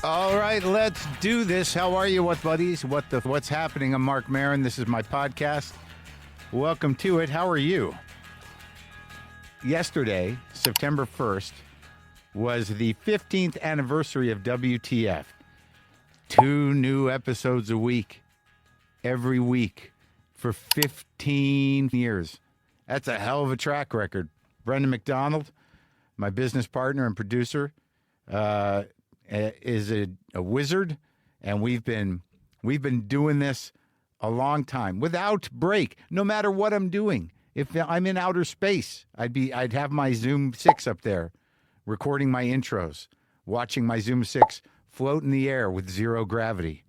All right, let's do this. How are you, what buddies? What's happening? I'm Marc Maron. This is my podcast. Welcome to it. How are you? Yesterday, September 1st, was the 15th anniversary of WTF. 2 new episodes a week, every week, for 15 years. That's a hell of a track record. Brendan McDonald, my business partner and producer, is a wizard, and we've been doing this a long time without break. No matter what I'm doing, if I'm in outer space, I'd have my Zoom 6 up there, recording my intros, watching my Zoom 6 float in the air with zero gravity.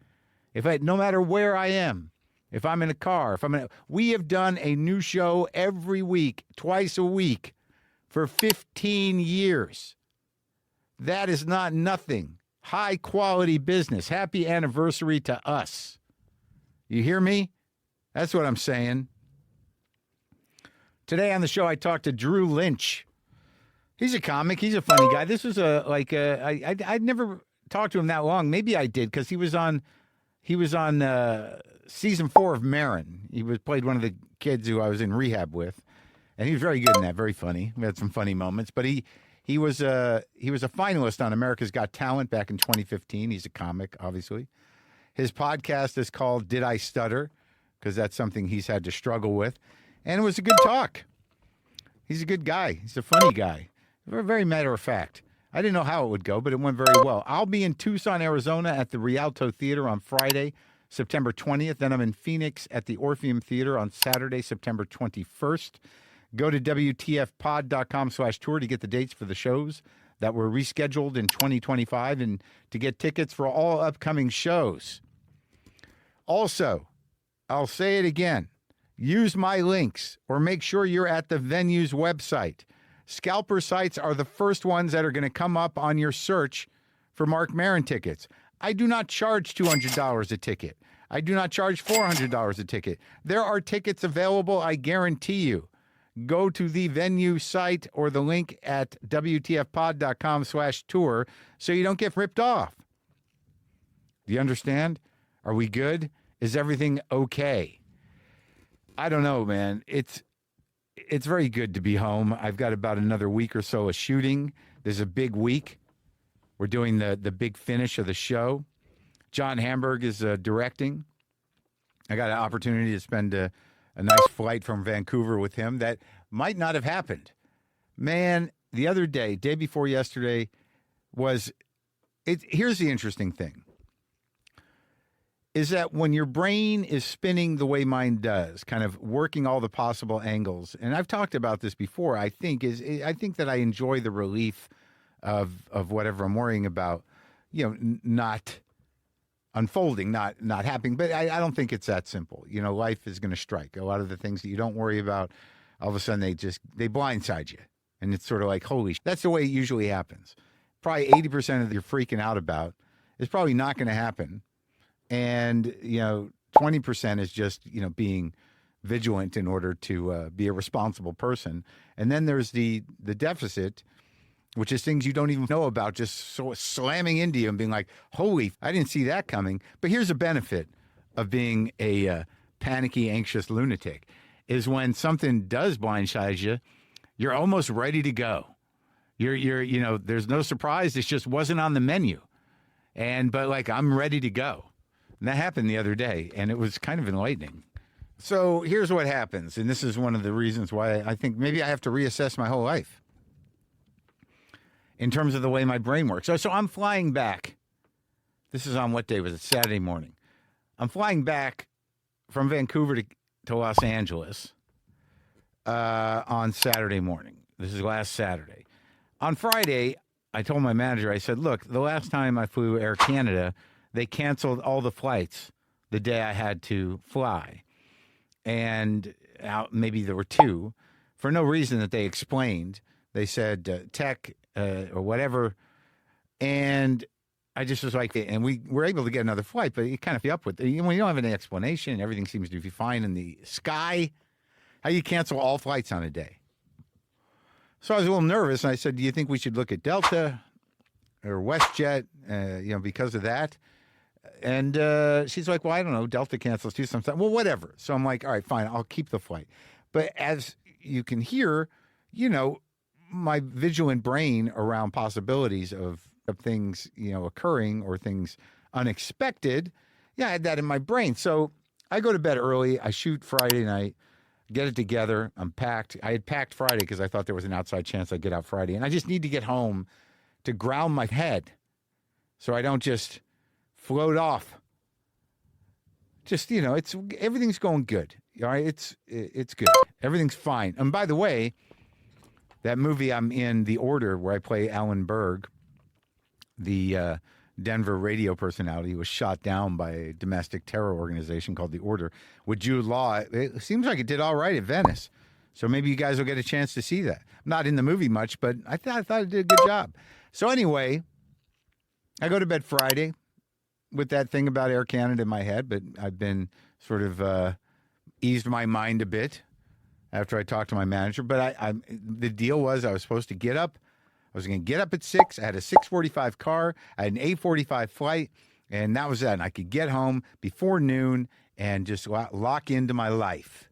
No matter where I am, if I'm in a car, we have done a new show every week, twice a week, for 15 years. That is not nothing. High quality business. Happy anniversary to us. You hear me? That's what I'm saying. Today on the show, I talked to Drew Lynch. He's a comic. He's a funny guy. This was I'd never talked to him that long. Maybe I did, because he was on season 4 of Maron. He played one of the kids who I was in rehab with, and he was very good in that. Very funny. We had some funny moments, but He was a finalist on America's Got Talent back in 2015. He's a comic, obviously. His podcast is called Did I Stutter? Because that's something he's had to struggle with. And it was a good talk. He's a good guy. He's a funny guy. Very matter of fact. I didn't know how it would go, but it went very well. I'll be in Tucson, Arizona at the Rialto Theater on Friday, September 20th. Then I'm in Phoenix at the Orpheum Theater on Saturday, September 21st. Go to WTFpod.com/tour to get the dates for the shows that were rescheduled in 2025 and to get tickets for all upcoming shows. Also, I'll say it again, use my links or make sure you're at the venue's website. Scalper sites are the first ones that are going to come up on your search for Marc Maron tickets. I do not charge $200 a ticket. I do not charge $400 a ticket. There are tickets available, I guarantee you. Go to the venue site or the link at WTFpod.com/tour so you don't get ripped off. Do you understand? Are we good? Is everything okay? I don't know, man. It's very good to be home. I've got about another week or so of shooting. There's a big week. We're doing the big finish of the show. John Hamburg is directing. I got an opportunity to spend a nice flight from Vancouver with him that might not have happened. Man, the other day before yesterday, here's the interesting thing, is that when your brain is spinning the way mine does, kind of working all the possible angles, and I've talked about this before, I think that I enjoy the relief of whatever I'm worrying about, not unfolding, not happening. But I don't think it's that simple. Life is going to strike. A lot of the things that you don't worry about, all of a sudden they blindside you. And it's sort of like, that's the way it usually happens. Probably 80% of you're freaking out about is probably not going to happen. And, 20% is just, being vigilant in order to be a responsible person. And then there's the deficit, which is things you don't even know about, just so slamming into you and being like, I didn't see that coming. But here's a benefit of being a panicky, anxious lunatic, is when something does blindside you, you're almost ready to go. You're there's no surprise. It just wasn't on the menu. But I'm ready to go. And that happened the other day, and it was kind of enlightening. So here's what happens, and this is one of the reasons why I think maybe I have to reassess my whole life in terms of the way my brain works. So I'm flying back. This is on what day was it? Saturday morning. I'm flying back from Vancouver to Los Angeles on Saturday morning. This is last Saturday. On Friday, I told my manager, I said, look, the last time I flew Air Canada, they canceled all the flights the day I had to fly. And maybe there were 2 for no reason that they explained. They said tech or whatever. And I just was like, and we were able to get another flight, but you kind of feel up with it. When you don't have any explanation, everything seems to be fine in the sky. How do you cancel all flights on a day? So I was a little nervous, and I said, do you think we should look at Delta or WestJet, because of that? And she's like, well, I don't know. Delta cancels too sometimes. Well, whatever. So I'm like, all right, fine. I'll keep the flight. But as you can hear, my vigilant brain around possibilities of things, occurring or things unexpected, I had that in my brain. So I go to bed early. I shoot Friday night, get it together. I'm packed. I had packed Friday because I thought there was an outside chance I'd get out Friday. And I just need to get home to ground my head so I don't just float off. Just, everything's going good. All right, it's good. Everything's fine. And by the way, that movie I'm in, The Order, where I play Alan Berg, the Denver radio personality, was shot down by a domestic terror organization called The Order with Jude Law. It seems like it did all right at Venice. So maybe you guys will get a chance to see that. I'm not in the movie much, but I thought it did a good job. So anyway, I go to bed Friday with that thing about Air Canada in my head, but I've been sort of eased my mind a bit after I talked to my manager. But the deal was I was supposed to get up. I was going to get up at 6. I had a 6:45 car. I had an 8:45 flight, and that was that. And I could get home before noon and just lock into my life.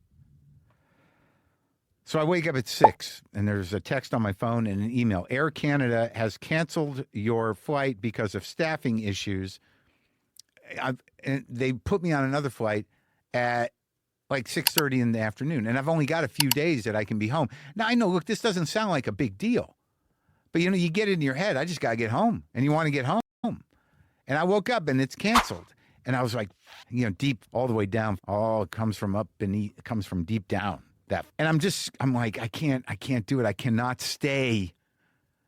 So I wake up at 6, and there's a text on my phone and an email. Air Canada has canceled your flight because of staffing issues. And they put me on another flight at like 6:30 in the afternoon, and I've only got a few days that I can be home. Now, I know, look, this doesn't sound like a big deal, but, you get it in your head, I just got to get home, and you want to get home. And I woke up, and it's canceled, and I was like, deep all the way down. Oh, it comes from up beneath, it comes from deep down. And I'm like, I can't do it. I cannot stay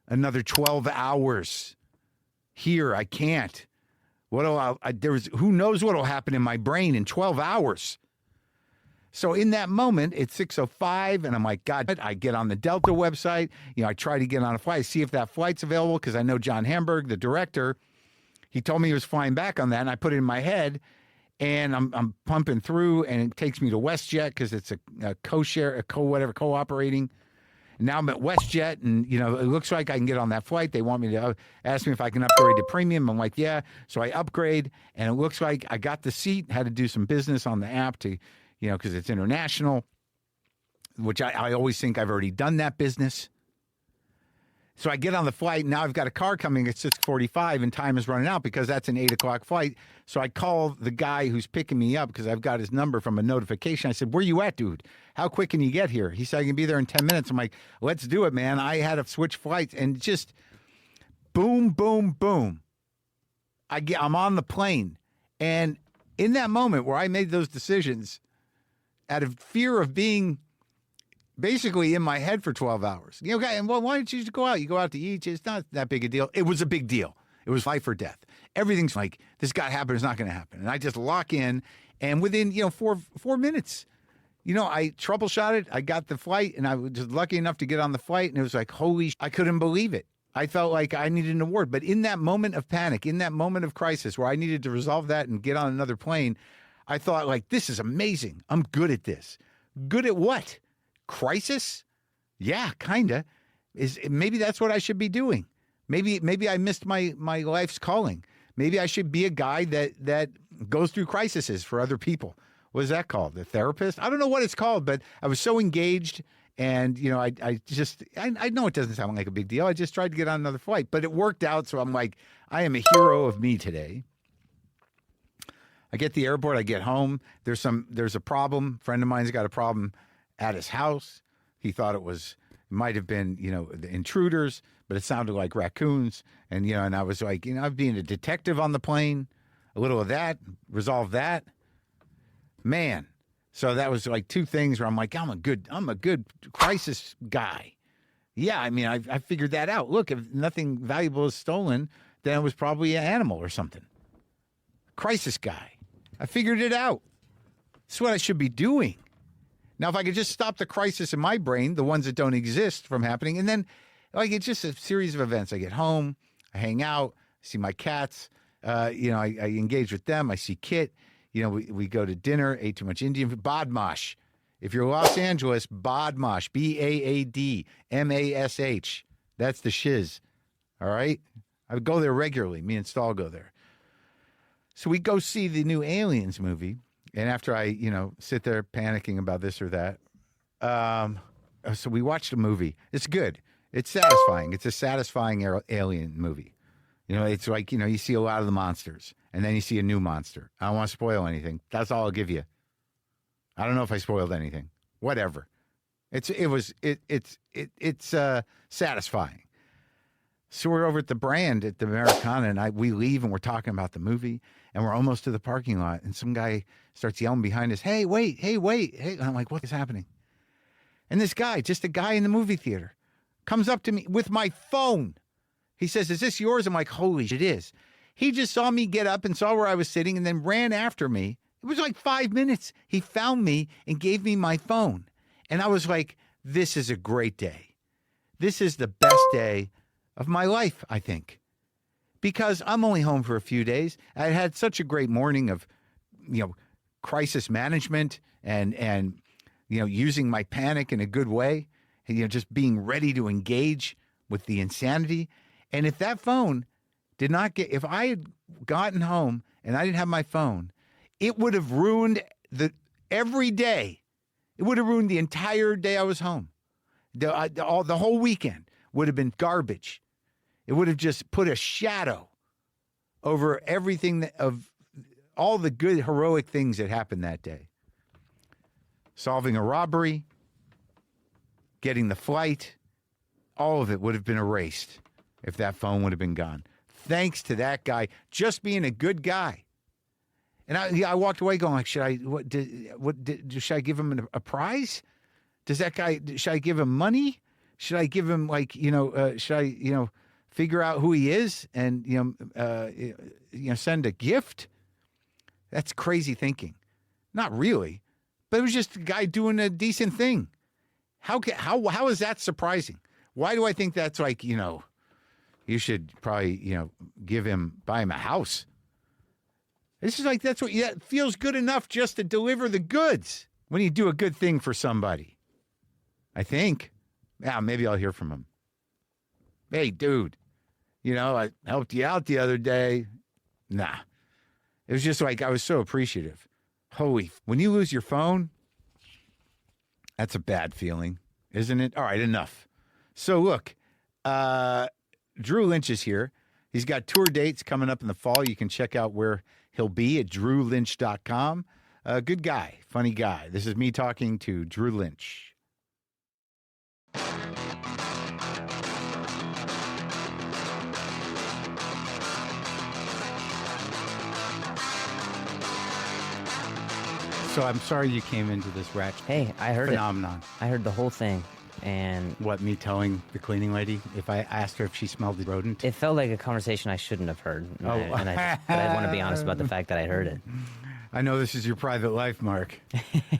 another 12 hours here. I can't. Who knows what'll happen in my brain in 12 hours. So in that moment, it's 6:05, and I'm like, God, I get on the Delta website. I try to get on a flight, see if that flight's available, because I know John Hamburg, the director, he told me he was flying back on that, and I put it in my head, and I'm pumping through, and it takes me to WestJet because it's a cooperating. And now I'm at WestJet, and, it looks like I can get on that flight. They want me to ask me if I can upgrade to premium. I'm like, yeah. So I upgrade, and it looks like I got the seat, had to do some business on the app to, because it's international, which I always think I've already done that business. So I get on the flight. Now I've got a car coming at 6:45, and time is running out because that's an 8 o'clock flight. So I call the guy who's picking me up because I've got his number from a notification. I said, where you at, dude? How quick can you get here? He said, I can be there in 10 minutes. I'm like, let's do it, man. I had to switch flights, and just boom, boom, boom. I'm on the plane. And in that moment where I made those decisions, out of fear of being basically in my head for 12 hours. And why don't you just go out? You go out to eat. It's not that big a deal. It was a big deal. It was life or death. Everything's like, this got to happen. It's not going to happen. And I just lock in. And within, 4 minutes, I troubleshot it. I got the flight, and I was just lucky enough to get on the flight. And it was like, I couldn't believe it. I felt like I needed an award. But in that moment of panic, in that moment of crisis where I needed to resolve that and get on another plane, I thought, like, this is amazing. I'm good at this. Good at what? Crisis? Yeah, kind of. Maybe that's what I should be doing. Maybe I missed my life's calling. Maybe I should be a guy that goes through crises for other people. What is that called? The therapist? I don't know what it's called, but I was so engaged, and I know it doesn't sound like a big deal. I just tried to get on another flight, but it worked out. So I'm like, I am a hero of me today. I get to the airport, I get home. There's a problem. A friend of mine's got a problem at his house. He thought it might have been, the intruders, but it sounded like raccoons. And, and I was like, I'm being a detective on the plane, a little of that, resolve that. Man. So that was like two things where I'm like, I'm a good crisis guy. Yeah. I mean, I figured that out. Look, if nothing valuable is stolen, then it was probably an animal or something. Crisis guy. I figured it out. That's what I should be doing. Now, if I could just stop the crisis in my brain, the ones that don't exist from happening, and then, it's just a series of events. I get home, I hang out, I see my cats, I engage with them, I see Kit, we go to dinner, ate too much Indian food, badmash. If you're Los Angeles, Badmash, Baadmash. That's the shiz. All right? I would go there regularly. Me and Stahl go there. So we go see the new Aliens movie. And after I, sit there panicking about this or that, so we watched a movie. It's good. It's satisfying. It's a satisfying alien movie. It's like, you see a lot of the monsters, and then you see a new monster. I don't want to spoil anything. That's all I'll give you. I don't know if I spoiled anything. Whatever. It's satisfying. So we're over at the Brand at the Americana, and we leave, and we're talking about the movie, and we're almost to the parking lot, and some guy starts yelling behind us, hey, wait. And I'm like, what is happening? And this guy, just a guy in the movie theater, comes up to me with my phone. He says, is this yours? I'm like, holy shit, it is. He just saw me get up and saw where I was sitting and then ran after me. It was like 5 minutes. He found me and gave me my phone. And I was like, this is a great day. This is the best day of my life, I think. Because I'm only home for a few days. I had such a great morning of, crisis management and using my panic in a good way. And, just being ready to engage with the insanity. And if that phone if I had gotten home and I didn't have my phone, it would have ruined every day. It would have ruined the entire day I was home. The whole weekend would have been garbage. It would have just put a shadow over everything of all the good, heroic things that happened that day. Solving a robbery, getting the flight, all of it would have been erased if that phone would have been gone. Thanks to that guy just being a good guy. And I walked away going like, should I give him a prize? Should I give him money? Should I give him should I figure out who he is and send a gift? That's crazy thinking. Not really, but it was just a guy doing a decent thing. How is that surprising? Why do I think that's like, you should probably, buy him a house. This is like, that feels good enough just to deliver the goods when you do a good thing for somebody. I think. Yeah, maybe I'll hear from him. Hey, dude, I helped you out the other day. Nah. It was just like, I was so appreciative. When you lose your phone, that's a bad feeling, isn't it? All right, enough. So look, Drew Lynch is here. He's got tour dates coming up in the fall. You can check out where he'll be at drewlynch.com. Good guy, funny guy. This is me talking to Drew Lynch. So I'm sorry you came into this ratchet I heard phenomenon. I heard the whole thing. And what, me telling the cleaning lady if I asked her if she smelled the rodent? It felt like a conversation I shouldn't have heard. But I want to be honest about the fact that I heard it. I know this is your private life, Mark.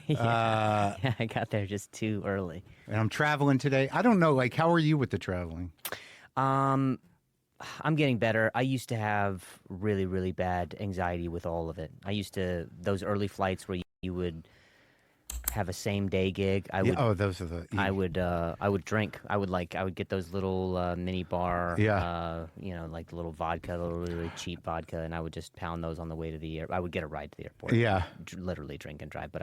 Yeah, I got there just too early. And I'm traveling today. I don't know, how are you with the traveling? I'm getting better. I used to have really, really bad anxiety with all of it. Those early flights where you would have a same day gig. Those are the. I would drink. I would get those little mini bar. Yeah. Like the little vodka, little really cheap vodka, and I would just pound those on the way to the airport. I would get a ride to the airport. Yeah. Literally drink and drive, but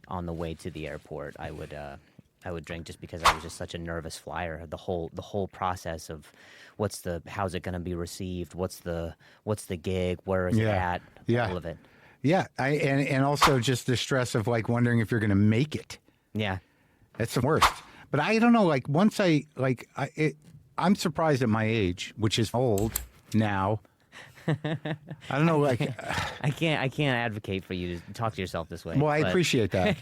on the way to the airport, I would drink just because I was just such a nervous flyer. The whole process of how's it going to be received? What's the gig? Where is it at? Yeah. All of it. Yeah, and also just the stress of wondering if you're going to make it. Yeah, that's the worst. But I don't know. Once I'm surprised at my age, which is old now. I don't know. I can't advocate for you to talk to yourself this way. Well, I appreciate that.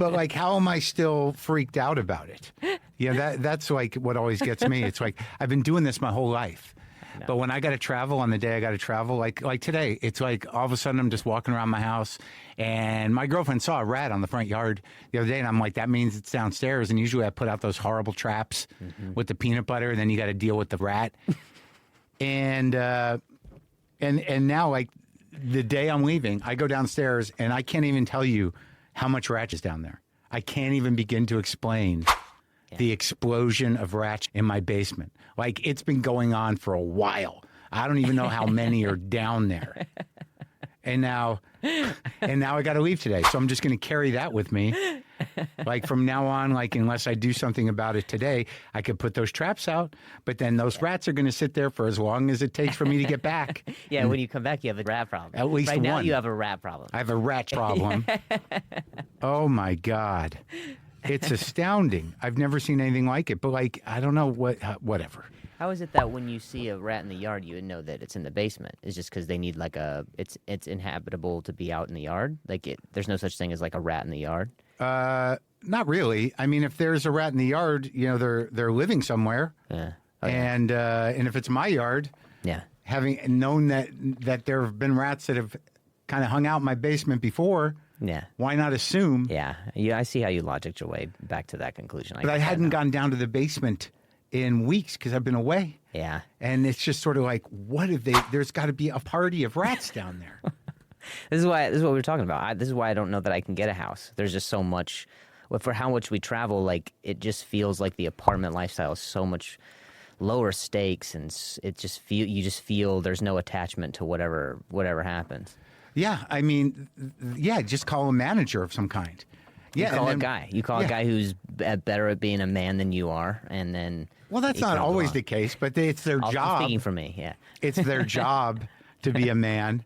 But how am I still freaked out about it? That's what always gets me. It's I've been doing this my whole life. No. But when I got to travel on the day I got to travel, like today, it's all of a sudden I'm just walking around my house and my girlfriend saw a rat on the front yard the other day and I'm like, that means it's downstairs. And usually I put out those horrible traps with the peanut butter and then you got to deal with the rat. And now the day I'm leaving, I go downstairs and I can't even tell you how much rat is down there. I can't even begin to explain the explosion of rats in my basement. Like, it's been going on for a while. I don't even know how many are down there. And now I got to leave today. So I'm just going to carry that with me. Like, from now on, like, unless I do something about it today, I could put those traps out. But then those rats are going to sit there for as long as it takes for me to get back. Yeah, when you come back, you have a rat problem. At least right one. now, you have a rat problem. I have a rat problem. Oh, my God. It's astounding. I've never seen anything like it. But, like, I don't know whatever. How is it that when you see a rat in the yard, you would know that it's in the basement? It's just because they need like it's inhabitable to be out in the yard? Like, there's no such thing as like a rat in the yard? Not really. I mean, if there's a rat in the yard, you know, they're living somewhere. Yeah. Oh, yeah. And if it's my yard, yeah, having known that there have been rats that have kind of hung out in my basement before, yeah, why not assume? Yeah, I see how you logicked your way back to that conclusion. But I hadn't gone down to the basement in weeks because I've been away. Yeah. And it's just sort of like, what if there's got to be a party of rats down there. This is what we were talking about. This is why I don't know that I can get a house. There's just so much, for how much we travel, like, it just feels like the apartment lifestyle is so much lower stakes, and you just feel there's no attachment to whatever happens. Yeah, I mean, just call a manager of some kind. Yeah, you call a guy. You call a guy who's better at being a man than you are, and then. Well, that's not always the case, but it's their job. Speaking for me, yeah. It's their job to be a man,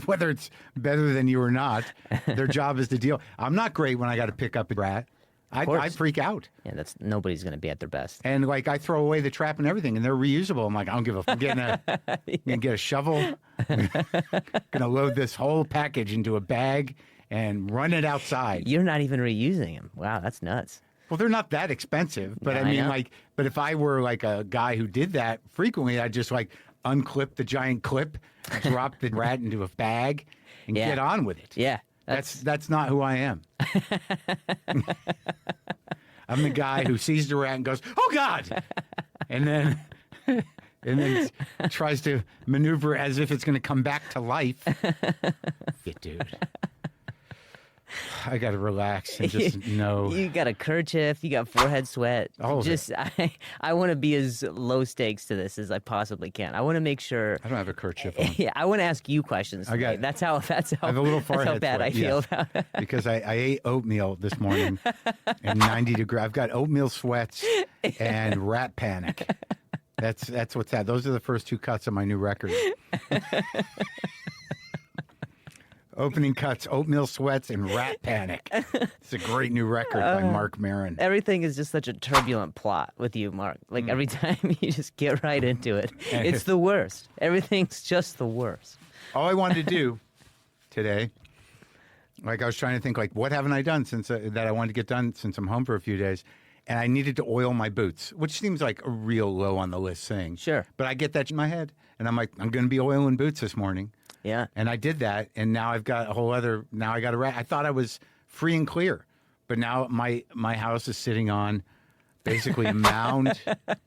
whether it's better than you or not. Their job is to deal. I'm not great when I got to pick up a rat. I freak out. Yeah, nobody's going to be at their best. And like, I throw away the trap and everything, and they're reusable. I'm like, I don't give a. I'm gonna get a shovel. Gonna load this whole package into a bag and run it outside. You're not even reusing them. Wow, that's nuts. Well, they're not that expensive, but I mean, like, but if I were like a guy who did that frequently, I'd just like unclip the giant clip, drop the rat into a bag, and get on with it. Yeah, that's not who I am. I'm the guy who sees the rat and goes, "Oh God," and then tries to maneuver as if it's going to come back to life. Yeah, dude. I got to relax and just know. You got a kerchief. You got forehead sweat. I want to be as low stakes to this as I possibly can. I want to make sure. I don't have a kerchief on. Yeah, I want to ask you questions. That's how. I have a little forehead. That's how bad I feel about it. Because I ate oatmeal this morning in 90 degrees. I've got oatmeal sweats and rat panic. That's what's that. Those are the first two cuts of my new record. Opening cuts, oatmeal sweats, and rat panic. It's a great new record by Marc Maron. Everything is just such a turbulent plot with you, Mark. Like, every time you just get right into it, it's the worst. Everything's just the worst. All I wanted to do today, like, I was trying to think, like, what haven't I done since that I wanted to get done since I'm home for a few days? And I needed to oil my boots, which seems like a real low on the list thing. Sure. But I get that in my head, and I'm like, I'm going to be oiling boots this morning. Yeah. And I did that, and now I've got a whole other. Now I got a rat. I thought I was free and clear, but now my house is sitting on basically a mound of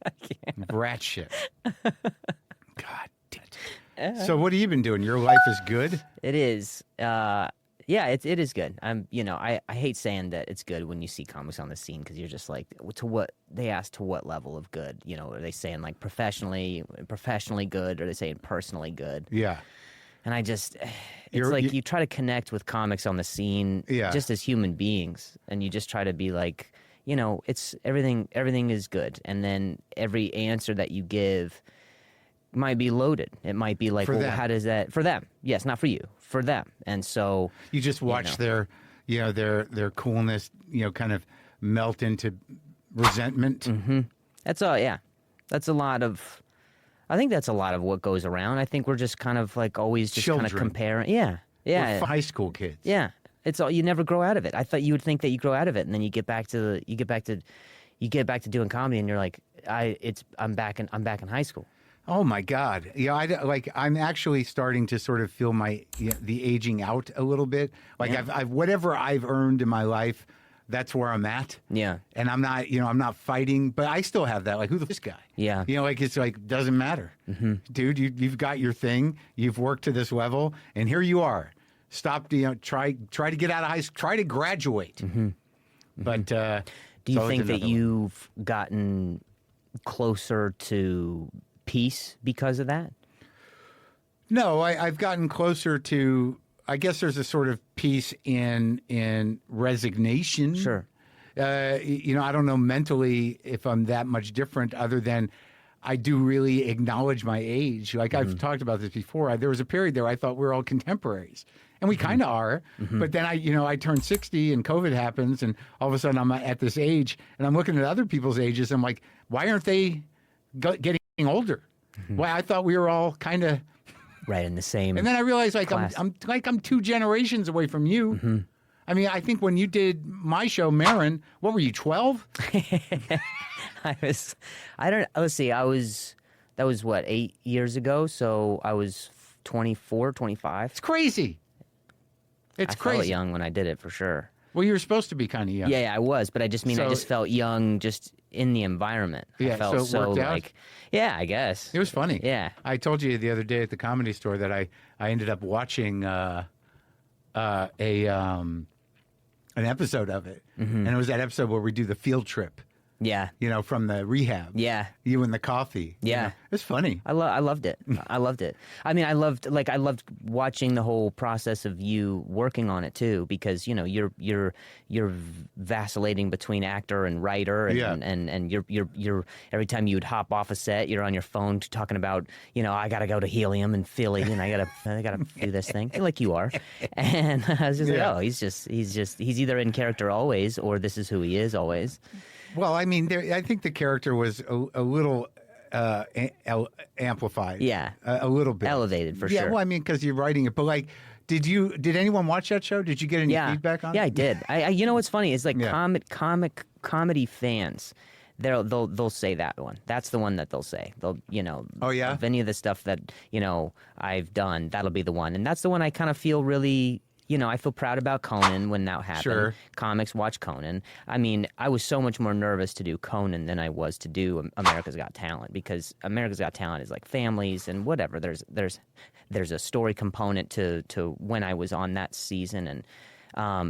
rat shit. God damn it. So what have you been doing? Your life is good? It is. Yeah, it is good. I hate saying that it's good when you see comics on the scene, because you're just like, to what level of good? You know, are they saying like professionally good, or are they saying personally good? Yeah. And it's like you try to connect with comics on the scene just as human beings, and you just try to be like, you know, it's everything is good, and then every answer that you give might be loaded. It might be like, well, how does that for them? Yes, not for you, for them. And so you just watch their coolness, kind of melt into resentment. Mm-hmm. That's all. Yeah, that's a lot of. I think that's a lot of what goes around. I think we're just kind of like always just kind of comparing. Yeah, yeah. We're high school kids. Yeah, it's all. You never grow out of it. I thought you would think that you grow out of it, and then you get back to doing comedy, and you're like, I'm back in high school. Oh my God! I'm actually starting to sort of feel the aging out a little bit. Like I've whatever I've earned in my life, that's where I'm at. Yeah. And I'm not fighting, but I still have that. Like, who the this guy? Yeah. It's like, doesn't matter. Mm-hmm. Dude, you've got your thing. You've worked to this level, and here you are. Stop, try to get out of high school. Try to graduate. Mm-hmm. But Do you think that you've gotten closer to peace because of that? No, I've gotten closer to. I guess there's a sort of peace in resignation. Sure. I don't know mentally if I'm that much different, other than I do really acknowledge my age. Like I've talked about this before. There was a period there I thought we were all contemporaries, and we kind of are. But then I turned 60, and COVID happens, and all of a sudden I'm at this age, and I'm looking at other people's ages. I'm like, why aren't they getting older? Why I thought we were all kind of right in the same. And then I realized I'm 2 generations away from you. Mm-hmm. I mean, I think when you did my show, Maron, what were you, 12? Let's see, that was what, 8 years ago? So I was 24, 25. It's crazy. It's crazy. I felt young when I did it, for sure. Well, you were supposed to be kind of young. Yeah, I was, but I just felt young just in the environment. Yeah, I felt so it worked out? Yeah, I guess. It was funny. Yeah. I told you the other day at the Comedy Store that I ended up watching an episode of it. And it was that episode where we do the field trip. Yeah. From the rehab. Yeah. You and the coffee. Yeah. It's funny. I loved it. I loved it. I mean, I loved watching the whole process of you working on it too, because you're vacillating between actor and writer, and you're every time you'd hop off a set, you're on your phone talking about I got to go to Helium and Philly, and I gotta do this thing like you are, and I was just like, oh, he's either in character always, or this is who he is always. Well, I mean, I think the character was a little amplified. Yeah. A little bit. Elevated, for sure. Yeah, well, I mean, because you're writing it. But, did anyone watch that show? Did you get any feedback on it? Yeah, I did. I what's funny is, comedy fans, they'll say that one. That's the one that they'll say. They'll, Oh, yeah? Of any of the stuff that, I've done, that'll be the one. And that's the one I kind of feel really... I feel proud about Conan when that happened. Sure. Comics watch Conan. I mean, I was so much more nervous to do Conan than I was to do America's Got Talent, because America's Got Talent is like families and whatever. There's a story component to when I was on that season, and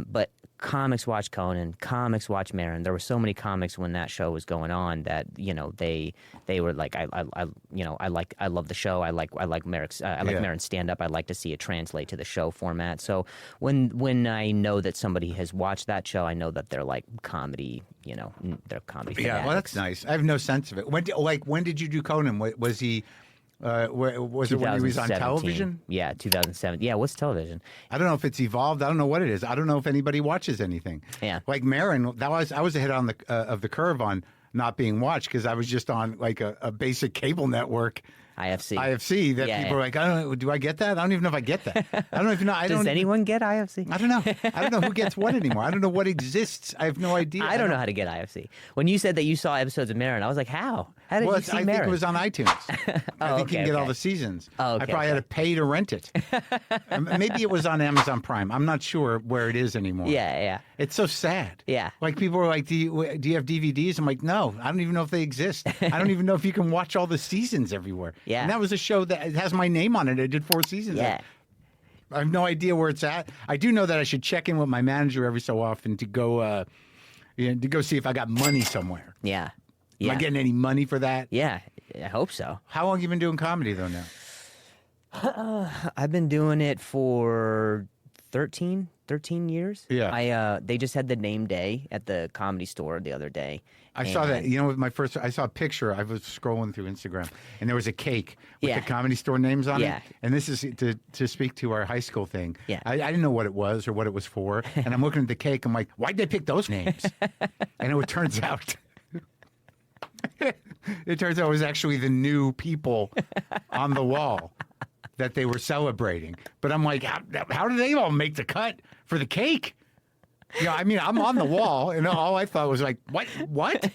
but comics watch Conan, comics watch Maron. There were so many comics when that show was going on that they were like, I love the show. I like Maron's stand up. I like to see it translate to the show format. So when I know that somebody has watched that show, I know that they're like comedy. They're comedy fanatics. Yeah, well, that's nice. I have no sense of it. When did you do Conan? Was he? Was it when he was on television? Yeah, 2007. Yeah, what's television? I don't know if it's evolved. I don't know what it is. I don't know if anybody watches anything. Yeah, like Maron. I was ahead on the of the curve on not being watched, because I was just on like a basic cable network. IFC that people are like, do I get that? I don't even know if I get that. I don't even know. Does anyone get IFC? I don't know. I don't know who gets what anymore. I don't know what exists. I have no idea. I don't know how to get IFC. When you said that you saw episodes of Maron, I was like, how? How did you see Maron? I think it was on iTunes. I think you can get all the seasons. I probably had to pay to rent it. Maybe it was on Amazon Prime. I'm not sure where it is anymore. Yeah. It's so sad. Yeah. Like people are like, do you have DVDs? I'm like, no, I don't even know if they exist. I don't even know if you can watch all the seasons everywhere. Yeah. And that was a show that has my name on it. I did 4 seasons. Yeah. I have no idea where it's at. I do know that I should check in with my manager every so often to go see if I got money somewhere. Yeah. Am I getting any money for that? Yeah, I hope so. How long have you been doing comedy, though, now? I've been doing it for 13 years. Yeah. They just had the name day at the Comedy Store the other day. I saw that. I saw a picture. I was scrolling through Instagram, and there was a cake with the Comedy Store names on it. And this is to speak to our high school thing. Yeah. I didn't know what it was or what it was for. And I'm looking at the cake. I'm like, why'd they pick those names? And it turns out... It turns out it was actually the new people on the wall that they were celebrating. But I'm like, how do they all make the cut for the cake? I mean, I'm on the wall, and all I thought was like, what? What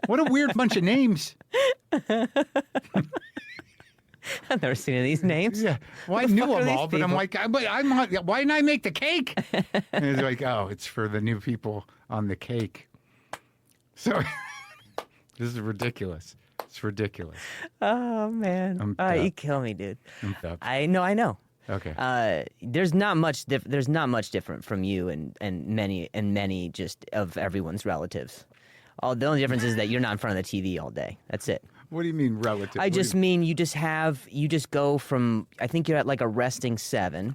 a weird bunch of names. I've never seen any of these names. Yeah, well, I knew them all, but I'm like, why didn't I make the cake? And it's like, oh, it's for the new people on the cake. So... This is ridiculous. It's ridiculous. Oh, man. You kill me, dude. I'm tough. I know. Okay. There's not much different from you and many just of everyone's relatives. The only difference is that you're not in front of the TV all day. That's it. What do you mean relative? I just mean you just go from, I think you're at like a resting 7,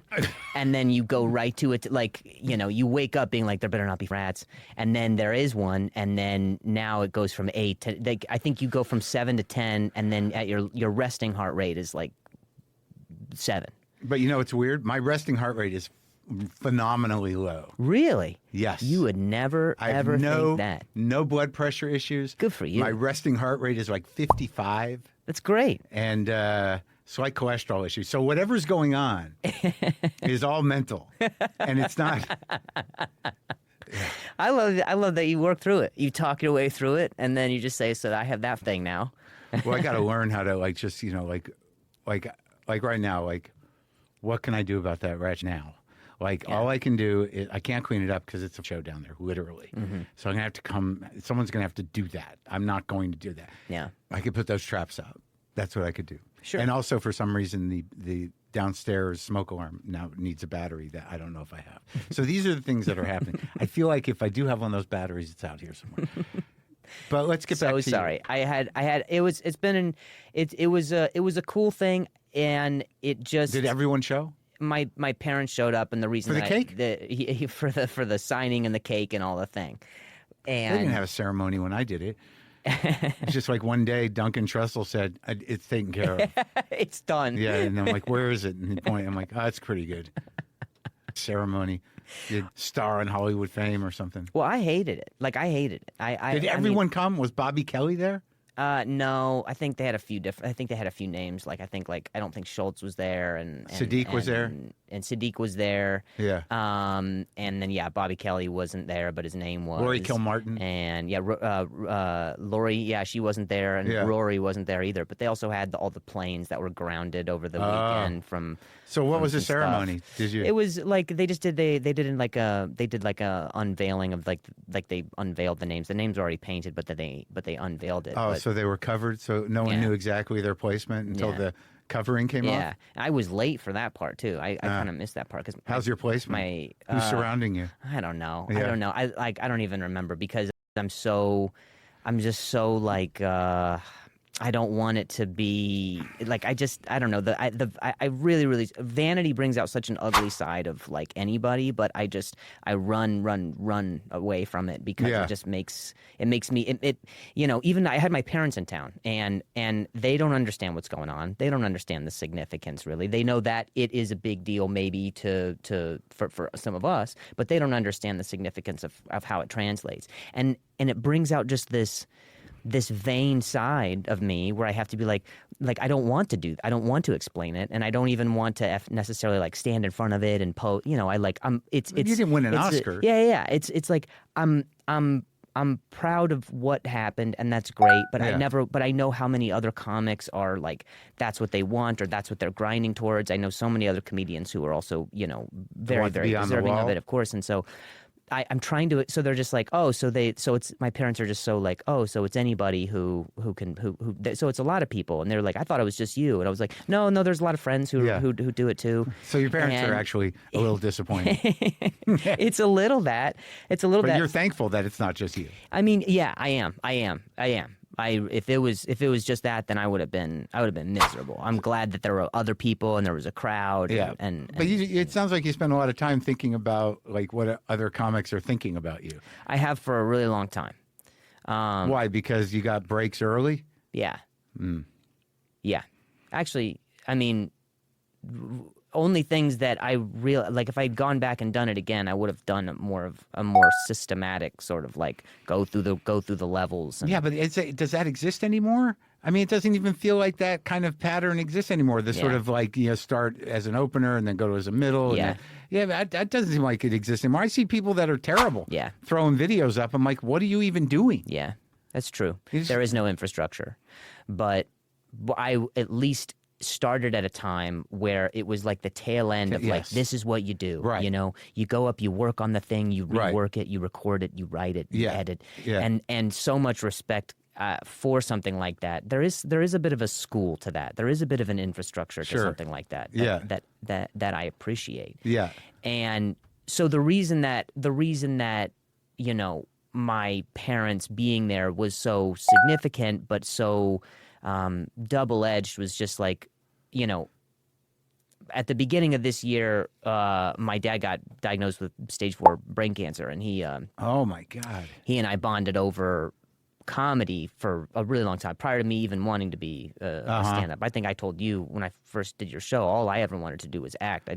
and then you go right to it, like, you wake up being like, there better not be rats, and then there is one, and then now it goes from 8 to, like, I think you go from 7 to 10, and then at your resting heart rate is like 7. But it's weird? My resting heart rate is phenomenally low. Really? Yes. You would never, ever think that. No blood pressure issues. Good for you. My resting heart rate is like 55. That's great. And slight cholesterol issues. So whatever's going on is all mental. And it's not... Yeah. I love that you work through it. You talk your way through it, and then you just say, so I have that thing now. Well, I got to learn how to, like, just, like right now, like, what can I do about that right now? Like, all I can do is, I can't clean it up because it's a show down there, literally. Mm-hmm. So I'm going to have to someone's going to have to do that. I'm not going to do that. Yeah. I could put those traps out. That's what I could do. Sure. And also, for some reason, the downstairs smoke alarm now needs a battery that I don't know if I have. So these are the things that are happening. I feel like if I do have one of those batteries, it's out here somewhere. But let's get back to sorry. It was a cool thing, and it just... Did everyone show? My parents showed up, and the reason for the cake, for the signing and the cake and all the thing. And they didn't have a ceremony when I did it. It's just like one day Duncan Trussell said, "It's taken care of. It's done." Yeah, and I'm like, "Where is it?" And he pointed. I'm like, "Oh, it's pretty good." Ceremony, did star on Hollywood Fame or something. Well, I hated it. Like, I hated it. Did everyone come? Was Bobby Kelly there? No, I think they had a few different. I think they had a few names. Like, I don't think Schultz was there, and Sadiq was there, and Sadiq was there. Yeah. And then Bobby Kelly wasn't there, but his name was Rory Kilmartin. And Lori, she wasn't there, and Rory wasn't there either. But they also had all the planes that were grounded over the weekend from. So what was the ceremony? Did you? It was like they did a unveiling of like they unveiled the names. The names were already painted, but they unveiled it. Oh, so they were covered, so no one knew exactly their placement until the covering came off? Yeah, I was late for that part, too. I kind of missed that part. How's your placement? Who's surrounding you? I don't know. Yeah. I don't know. I don't even remember because I'm just so like... I don't want it to be like I don't know. I really vanity brings out such an ugly side of like anybody, but I run away from it because it just makes me even I had my parents in town and they don't understand what's going on. They don't understand the significance really. They know that it is a big deal maybe for some of us, but they don't understand the significance of how it translates. And it brings out just this vain side of me where I have to be like I don't want to explain it, and I don't even want to necessarily like stand in front of it and it's you didn't win an Oscar. It's like I'm proud of what happened, and that's great, but I know how many other comics are like that's what they want or that's what they're grinding towards. I know so many other comedians who are also very very deserving of it, of course, and so I'm trying to, so they're just like, so it's, my parents are just so like, so it's anybody who so it's a lot of people. And they're like, I thought it was just you. And I was like, no, there's a lot of friends who do it too. So your parents are actually a little disappointed. It's a little that. But you're thankful that it's not just you. I mean, yeah, I am. If it was just that, then I would have been miserable. I'm glad that there were other people and there was a crowd. Yeah, but it sounds like you spend a lot of time thinking about like what other comics are thinking about you. I have for a really long time. Why? Because you got breaks early? Yeah. Yeah. Actually, I mean, only things that I like if I'd gone back and done it again, I would have done a more systematic sort of like go through the levels. Yeah, but does that exist anymore? I mean, it doesn't even feel like that kind of pattern exists anymore. The sort of like start as an opener and then go to as a middle. Yeah, but that doesn't seem like it exists anymore. I see people that are terrible. Yeah, throwing videos up. I'm like, what are you even doing? Yeah, that's true. There is no infrastructure, but I at least started at a time where it was like the tail end of like this is what you do, right? You go up, you work on the thing, you rework it, you record it, you write it, you edit, and so much respect for something like that, there is a bit of a school to that. There is a bit of an infrastructure to something like that. That I appreciate. Yeah. And so the reason that my parents being there was so significant, but so double-edged, was just like, at the beginning of this year, my dad got diagnosed with stage 4 brain cancer, and he oh my God, he and I bonded over comedy for a really long time prior to me even wanting to be a stand-up. I think I told you when I first did your show, all I ever wanted to do was act. I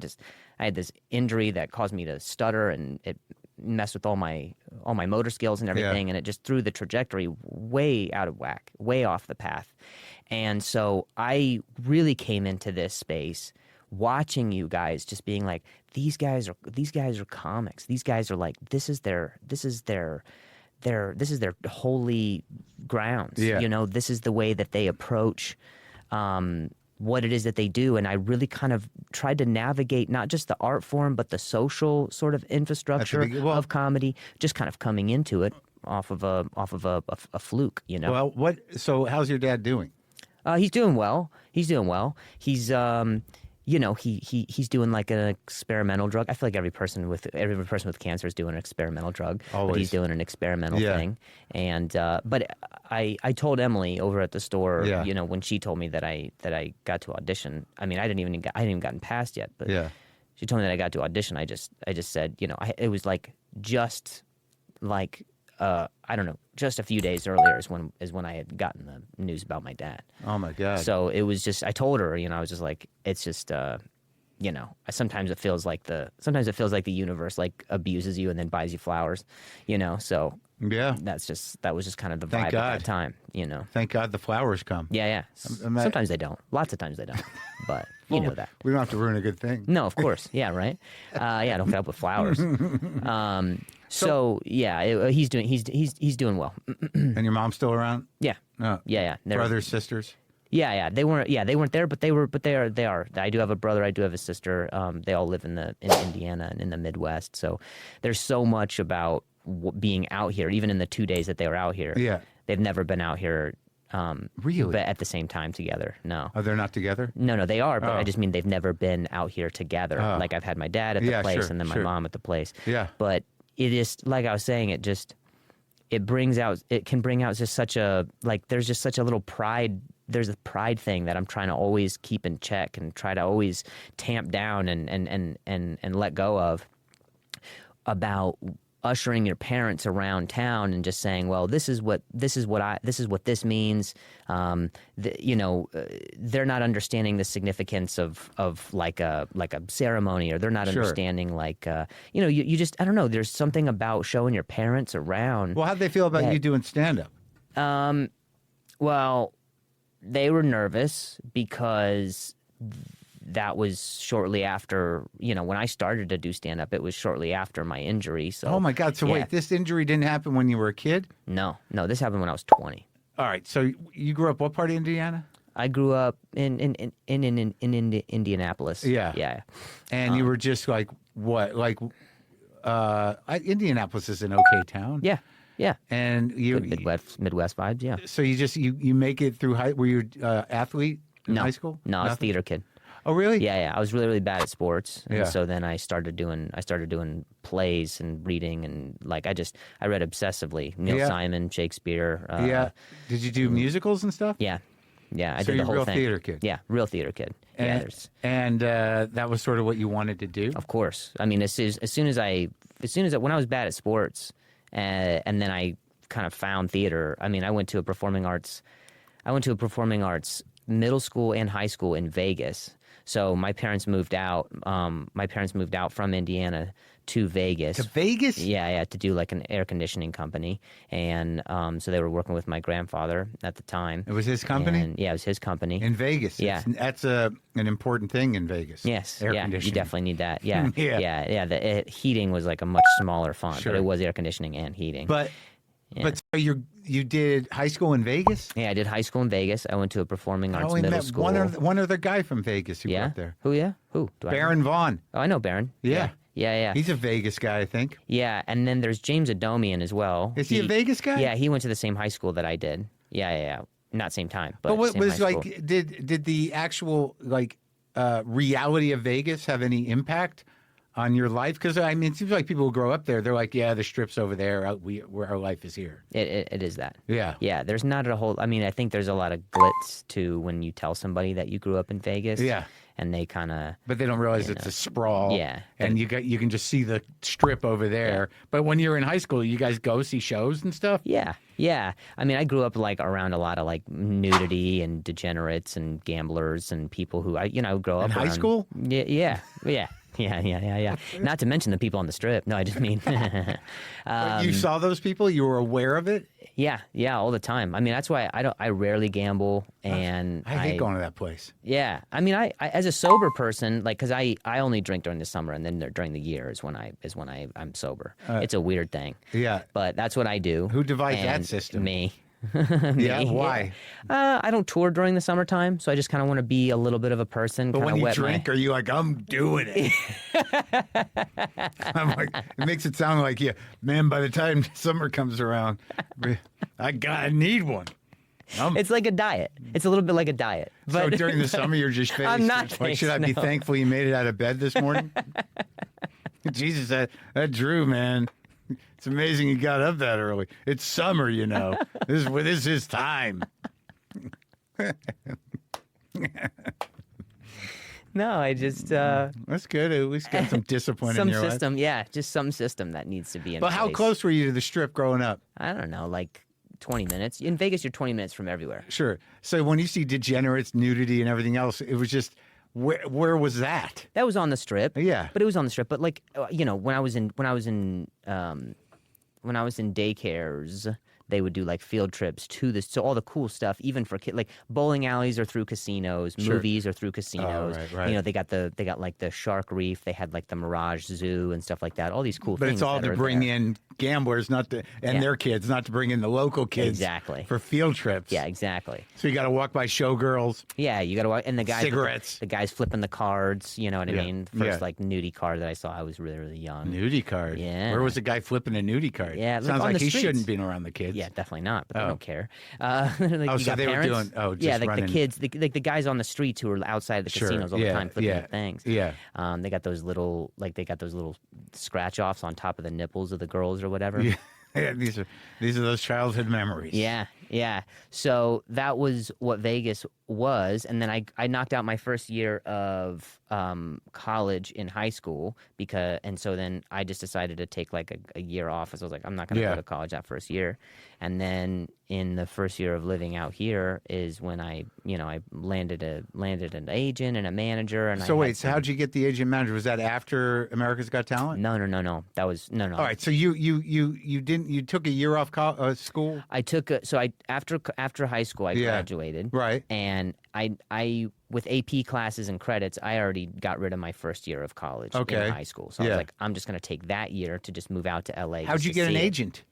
had this injury that caused me to stutter, and it messed with all my motor skills and everything, and it just threw the trajectory way out of whack, way off the path. And so I really came into this space watching you guys, just being like, these guys are comics. These guys are like, this is their holy grounds. Yeah. This is the way that they approach what it is that they do. And I really kind of tried to navigate not just the art form, but the social sort of infrastructure of comedy, just kind of coming into it off of a fluke, Well, so how's your dad doing? He's doing well. He's he's doing like an experimental drug. I feel like every person with cancer is doing an experimental drug. Always. But he's doing an experimental thing. And but I told Emily over at the store, when she told me that I got to audition. I mean, I hadn't even gotten past yet. But she told me that I got to audition. I just said, it was like just like. I don't know, just a few days earlier is when I had gotten the news about my dad. Oh my God. So it was just, I told her, I was just like, it's just, sometimes it feels like the universe like abuses you and then buys you flowers, so yeah, that was just kind of the vibe at that time, Thank God the flowers come. Yeah. Sometimes they don't. Lots of times they don't. But you know that. We don't have to ruin a good thing. No, of course. Yeah, right. Don't get up with flowers. So he's doing well. And your mom's still around? Yeah. Yeah. Brothers, sisters? Yeah. They weren't there, but they are. I do have a brother. I do have a sister. They all live in Indiana and in the Midwest. So there's so much about being out here, even in the 2 days that they were out here. Yeah. They've never been out here. Really? But at the same time together, no. Oh, they're not together? No, they are, but I just mean they've never been out here together. Like I've had my dad at the place and then my mom at the place. Yeah. But it is, like I was saying, it can bring out just such a, like, there's just such a little pride. There's a pride thing that I'm trying to always keep in check and try to always tamp down and let go of, about ushering your parents around town and just saying, well, this is what this means. They're not understanding the significance of like a ceremony, or they're not understanding you just, I don't know. There's something about showing your parents around. Well, how'd they feel about you doing stand-up? Well, they were nervous because that was shortly after, when I started to do stand-up, it was shortly after my injury. So, oh, my God. So, wait, this injury didn't happen when you were a kid? No, this happened when I was 20. All right. So, you grew up what part of Indiana? I grew up in Indianapolis. Yeah. And you were just like, what? Like, Indianapolis is an okay town. Yeah. And you... Midwest vibes, yeah. So, you make it through high... Were you an athlete in high school? No, I was a theater kid. Oh, really? Yeah. I was really, really bad at sports. And so then I started doing plays and reading, and I read obsessively. Neil Simon, Shakespeare. Did you do musicals and stuff? Yeah. I so did the whole thing. Real theater kid. Yeah, real theater kid. And that was sort of what you wanted to do? Of course. I mean, as soon as when I was bad at sports, and then I kind of found theater. I mean, I went to a performing arts middle school and high school in Vegas. So my parents moved out. From Indiana to Vegas. To Vegas? Yeah, to do like an air conditioning company, and so they were working with my grandfather at the time. It was his company? And, yeah, it was his company in Vegas. Yeah, that's an important thing in Vegas. Yes, air conditioning. You definitely need that. Yeah, yeah. The heating was like a much smaller font, but it was air conditioning and heating. But so you did high school in Vegas? Yeah, I did high school in Vegas. I went to a performing arts middle school. One other guy from Vegas who grew up there. Who? Yeah, who? Baron Vaughn. Oh, I know Baron. Yeah. Yeah. He's a Vegas guy, I think. Yeah, and then there's James Adomian as well. Is he a Vegas guy? Yeah, he went to the same high school that I did. Yeah. Not same time, But what same was high like? school. Did the actual reality of Vegas have any impact on your life? Because I mean, it seems like people who grow up there, they're like, yeah, the strip's over there. Where our life is here. It is that. Yeah. Yeah, there's not a whole... I mean, I think there's a lot of glitz, too, when you tell somebody that you grew up in Vegas. Yeah. And they kind of... But they don't realize it's a sprawl. Yeah. And you can just see the strip over there. Yeah. But when you're in high school, you guys go see shows and stuff? Yeah. I mean, I grew up like around a lot of like nudity and degenerates and gamblers and people who I grow up in around. High school? Yeah. Not to mention the people on the strip. No, I just mean... you saw those people? You were aware of it? Yeah, all the time. I mean, that's why I rarely gamble, and I hate going to that place. Yeah, I mean, I as a sober person, like, because I only drink during the summer, and then during the year is when I'm sober. It's a weird thing. Yeah, but that's what I do. Who divides that system? Me. Yeah, why? I don't tour during the summertime, so I just kind of want to be a little bit of a person. But when you drink, are you like, I'm doing it? I'm like, it makes it sound like, yeah, man, by the time summer comes around, I need one. It's like a diet. It's a little bit like a diet. But so during the summer, you're just faced. I'm not like, should I be thankful you made it out of bed this morning? Jesus, that Drew, man. It's amazing he got up that early. It's summer, This is his time. No, I just... That's good. At least got some discipline in your system, life. Yeah, just some system that needs to be in But place. how close were you to the strip growing up? I don't know, like 20 minutes. In Vegas, you're 20 minutes from everywhere. Sure. So when you see degenerates, nudity, and everything else, it was just... Where was that? That was on the strip. Yeah. But it was on the strip. But like, when I was in daycares, they would do like field trips to this. So all the cool stuff, even for kids, like bowling alleys are through casinos, sure. movies are through casinos. Oh, right. They got like the Shark Reef, they had like the Mirage Zoo and stuff like that. All these cool but things. But it's all to bring in gamblers, their kids, not to bring in the local kids. Exactly. For field trips. Yeah, exactly. So you got to walk by showgirls. Yeah, you got to walk, and the guys cigarettes. The guys flipping the cards. You know what I mean? First Yeah. like nudie card that I saw, I was really, really young. Nudie card. Yeah. Where was the guy flipping a nudie card? Yeah, sounds like he streets. shouldn't be around the kids. Yeah, definitely not. But they don't care. Like so they were doing. Oh, just yeah, like running. the kids, the guys on the streets who are outside the casinos all the time flipping things. Yeah. They got those little scratch offs on top of the nipples of the girls or whatever. Yeah. Yeah, these are those childhood memories. Yeah. So that was what Vegas was, and then I knocked out my first year of college in high school so then I just decided to take like a year off. So I was like, I'm not going to go to college that first year, and then in the first year of living out here is when I landed an agent and a manager. And so how'd you get the agent manager? Was that after America's Got Talent? No. That was no. All right, so you took a year off school? I took after high school I graduated. Right. And I with AP classes and credits, I already got rid of my first year of college in high school. So I was like, I'm just going to take that year to just move out to LA. How'd you get an agent?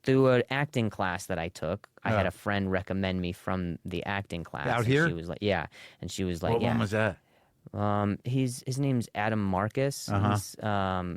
Through an acting class that I took. I had a friend recommend me from the acting class. Out here? She was like, and she was like, what one was that? His name's Adam Marcus.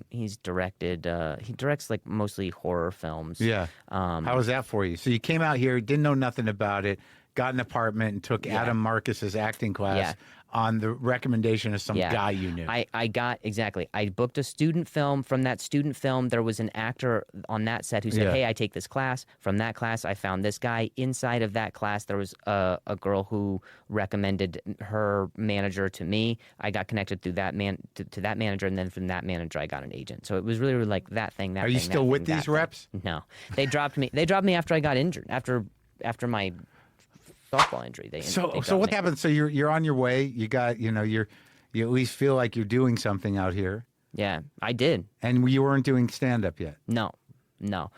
He's directed. He directs like mostly horror films. Yeah. How was that for you? So you came out here, didn't know nothing about it, got an apartment, and took Adam Marcus's acting class on the recommendation of some guy you knew. I booked a student film. From that student film, there was an actor on that set who said, hey, I take this class. From that class, I found this guy. Inside of that class, there was a girl who recommended her manager to me. I got connected through that to that manager, and then from that manager, I got an agent. So it was really like that thing, that Are thing, you still with these reps? No. They dropped me. They dropped me after I got injured, after my softball injury. So what happened? So you're on your way. You got you at least feel like you're doing something out here. Yeah, I did. And you weren't doing stand up yet. No.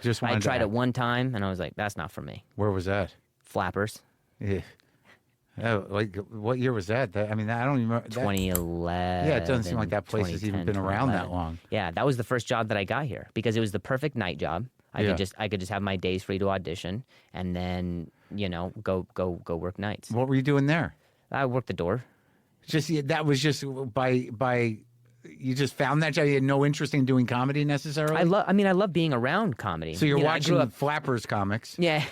Just I tried it one time, and I was like, that's not for me. Where was that? Flappers. Yeah. Oh, like what year was that? I don't even remember. 2011. Yeah, it doesn't seem like that place has even been around that long. Yeah, that was the first job that I got here because it was the perfect night job. I could just have my days free to audition, and then go work nights. What were you doing there? I worked the door. That was just by you just found that job? You had no interest in doing comedy necessarily? I love being around comedy. So you're watching Flappers comics. Yeah.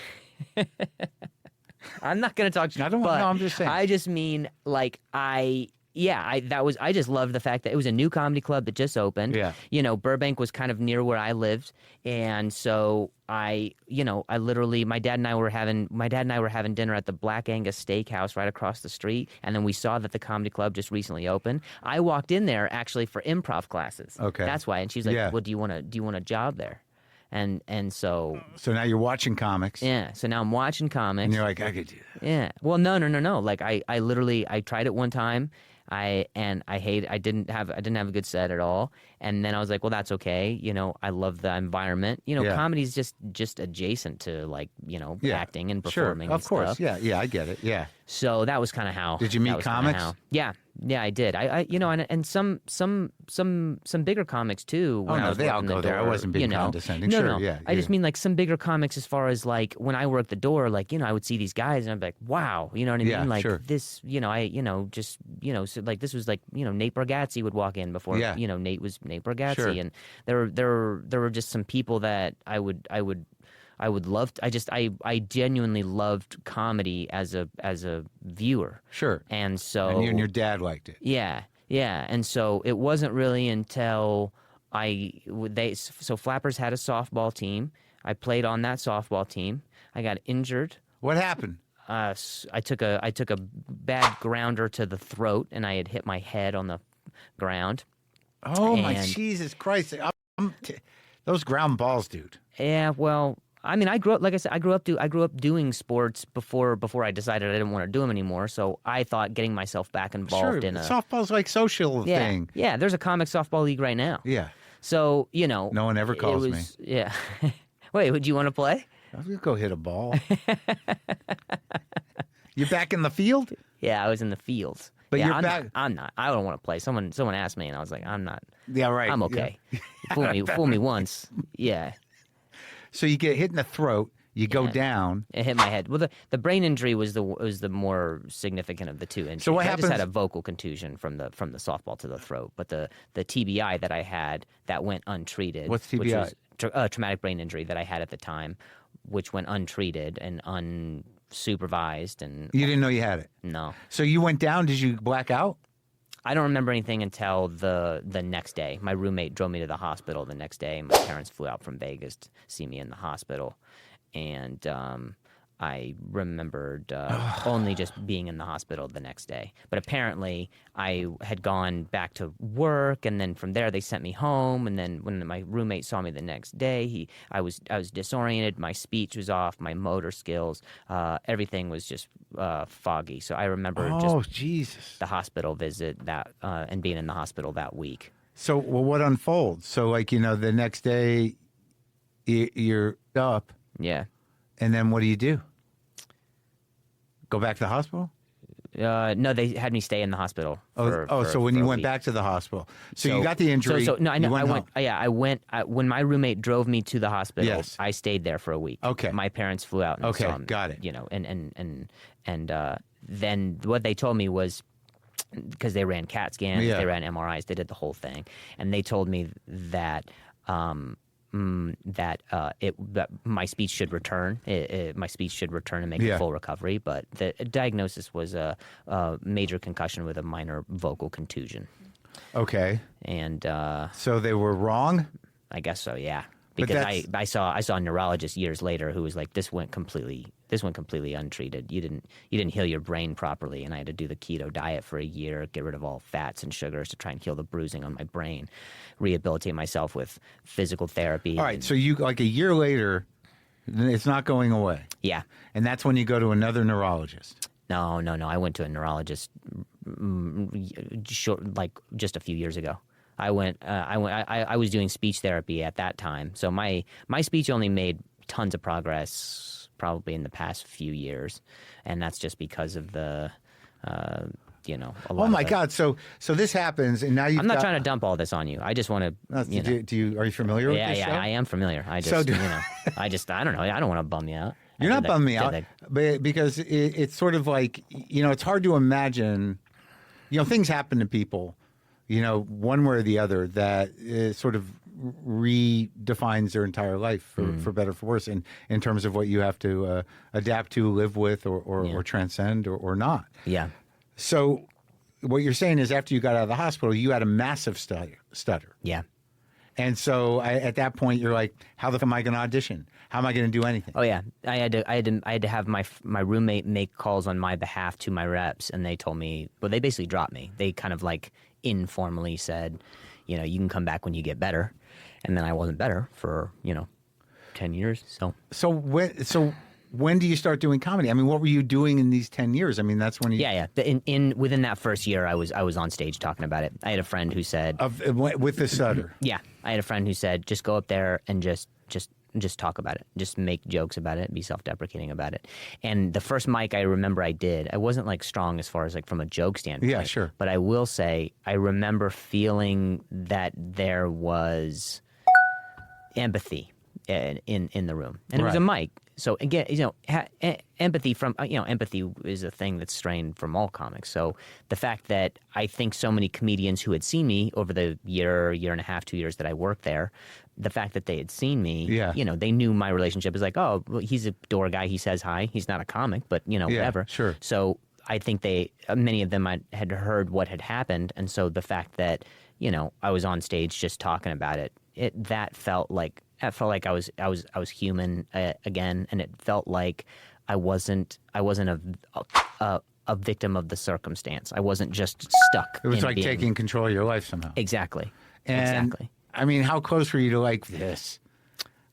I'm not going to talk. I don't want. No, I'm just saying. I just mean like I just loved the fact that it was a new comedy club that just opened. Yeah. Burbank was kind of near where I lived, and so I literally, my dad and I were having dinner at the Black Angus Steakhouse right across the street, and then we saw that the comedy club just recently opened. I walked in there actually for improv classes. Okay. That's why, and she's like, "Well, do you want a job there?" And so now you're watching comics. Yeah. So now I'm watching comics. And you're like, I could do that. Yeah. Well, no. Like I literally tried it one time. I didn't have a good set at all. And then I was like, well, that's okay. I love the environment. Comedy's just adjacent to like, acting and performing. Sure, of course. Stuff. Yeah, I get it. Yeah. So that was kind of how. Did you meet comics? Yeah, I did. And some bigger comics too. Oh no, they all go there. I wasn't being condescending. No. I just mean like some bigger comics as far as like when I worked the door, like I would see these guys and I'd be like, wow, you know what I mean? Like this, so like this was like Nate Bargatze would walk in before Nate was Nate Bargatze, and there were just some people that I would love. I genuinely loved comedy as a viewer. Sure. And so. And you and your dad liked it. Yeah. And so it wasn't really until so Flappers had a softball team. I played on that softball team. I got injured. What happened? I took a bad grounder to the throat, and I had hit my head on the ground. Oh my Jesus Christ! Those ground balls, dude. Yeah. Well. I mean, I grew up doing sports before I decided I didn't want to do them anymore. So I thought getting myself back involved in softball's like social thing. Yeah, there's a comic softball league right now. Yeah. So no one ever calls me. Yeah. Wait, would you want to play? I'll go hit a ball. You back in the field? Yeah, I was in the fields. But you're I'm back. I'm not. I don't want to play. Someone asked me, and I was like, I'm not. Yeah, right. I'm okay. Yeah. Fool me once. Yeah. So you get hit in the throat, you go down. It hit my head. Well, the brain injury was the more significant of the two injuries. So what happens? I just had a vocal contusion from the softball to the throat, but the TBI that I had that went untreated. What's TBI? Which was traumatic brain injury that I had at the time, which went untreated and unsupervised. And you didn't know you had it? No. So you went down. Did you black out? I don't remember anything until the next day. My roommate drove me to the hospital the next day. My parents flew out from Vegas to see me in the hospital. And I remembered only just being in the hospital the next day. But apparently I had gone back to work, and then from there they sent me home. And then when my roommate saw me the next day, I was disoriented. My speech was off. My motor skills, everything was just foggy. So I remember Jesus, the hospital visit and being in the hospital that week. So what unfolds? So the next day you're up. Yeah. And then what do you do? Go back to the hospital? No, they had me stay in the hospital. So when you went back to the hospital, so you got the injury. I went. When my roommate drove me to the hospital, yes. I stayed there for a week. Okay. My parents flew out and saw me. Got it. And then what they told me was, because they ran CAT scans, they ran MRIs, they did the whole thing, and they told me that. That my speech should return. My speech should return and make a full recovery. But the diagnosis was a major concussion with a minor vocal contusion. Okay. And so they were wrong? I guess so. Yeah. Because I saw a neurologist years later who was like, this went completely untreated. You didn't heal your brain properly, and I had to do the keto diet for a year, get rid of all fats and sugars to try and heal the bruising on my brain, rehabilitate myself with physical therapy. All right, so you a year later, it's not going away. Yeah. And that's when you go to another neurologist. No. I went to a neurologist just a few years ago. I was doing speech therapy at that time. So my speech only made tons of progress probably in the past few years. And that's just because of the, a lot Oh my God. So this happens and now I'm not trying to dump all this on you. I just want to, are you familiar with this show? Yeah, I am familiar. I just, I don't know. I don't want to bum you out. You're not bumming me out, but because it's sort of like, it's hard to imagine, things happen to people. one way or the other, that sort of redefines their entire life for better or for worse in terms of what you have to adapt to, live with, or transcend or not. Yeah. So what you're saying is after you got out of the hospital, you had a massive stutter. Yeah. And so at that point, you're like, how the fuck am I going to audition? How am I going to do anything? Oh yeah, I had to have my roommate make calls on my behalf to my reps, and they told me, well, they basically dropped me. They kind of like informally said, you can come back when you get better, and then I wasn't better for 10 years. So when do you start doing comedy? I mean, what were you doing in these 10 years? I mean, that's when you... Yeah. Within that first year, I was on stage talking about it. I had a friend who said... With the stutter? Yeah. I had a friend who said, just go up there and just talk about it. Just make jokes about it. Be self-deprecating about it. And the first mic I remember I did, I wasn't like strong as far as like from a joke standpoint. Yeah, sure. But I will say, I remember feeling that there was empathy in the room. And it was a mic. So again, empathy empathy is a thing that's strained from all comics. So the fact that I think so many comedians who had seen me over the year and a half, 2 years that I worked there, the fact that they had seen me, they knew my relationship was like, oh, well, he's a door guy. He says hi. He's not a comic, but whatever. Sure. So I think many of them had heard what had happened, and so the fact that I was on stage just talking about it, that felt like I was human again, and it felt like I wasn't a victim of the circumstance. I wasn't just stuck. It was like taking control of your life somehow. Exactly. Exactly. I mean, how close were you to like this?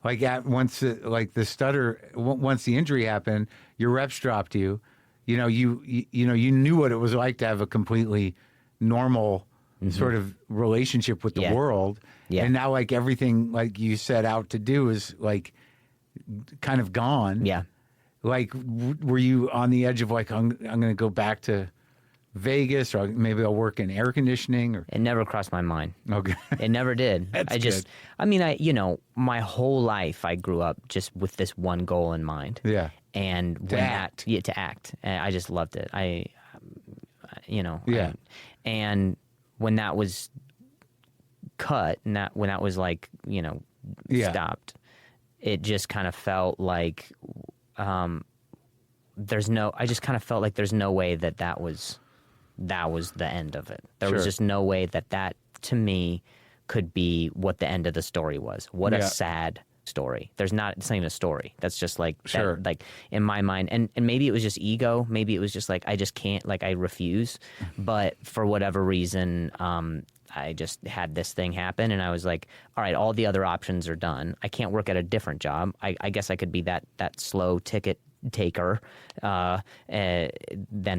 Like once the stutter, once the injury happened, your reps dropped you. You knew what it was like to have a completely normal sort of relationship with the world. Yeah. And now like everything like you set out to do is like kind of gone. Yeah. Like, were you on the edge of like, I'm going to go back to Vegas, or maybe I'll work in air conditioning? Or it never crossed my mind. Okay. It never did. That's good. My whole life I grew up just with this one goal in mind. Yeah. And to act. To act. And I just loved it. Yeah. And when that was cut, and when that was like, stopped, it just kind of felt like I just kind of felt like there's no way that was the end of it. There was just no way that to me could be what the end of the story was. What a sad story. It's not even a story. That's just like, that, like in my mind. And maybe it was just ego. Maybe it was just like, I just can't, like I refuse. But for whatever reason, I just had this thing happen, and I was like, all right, all the other options are done. I can't work at a different job. I guess I could be that slow ticket taker. Then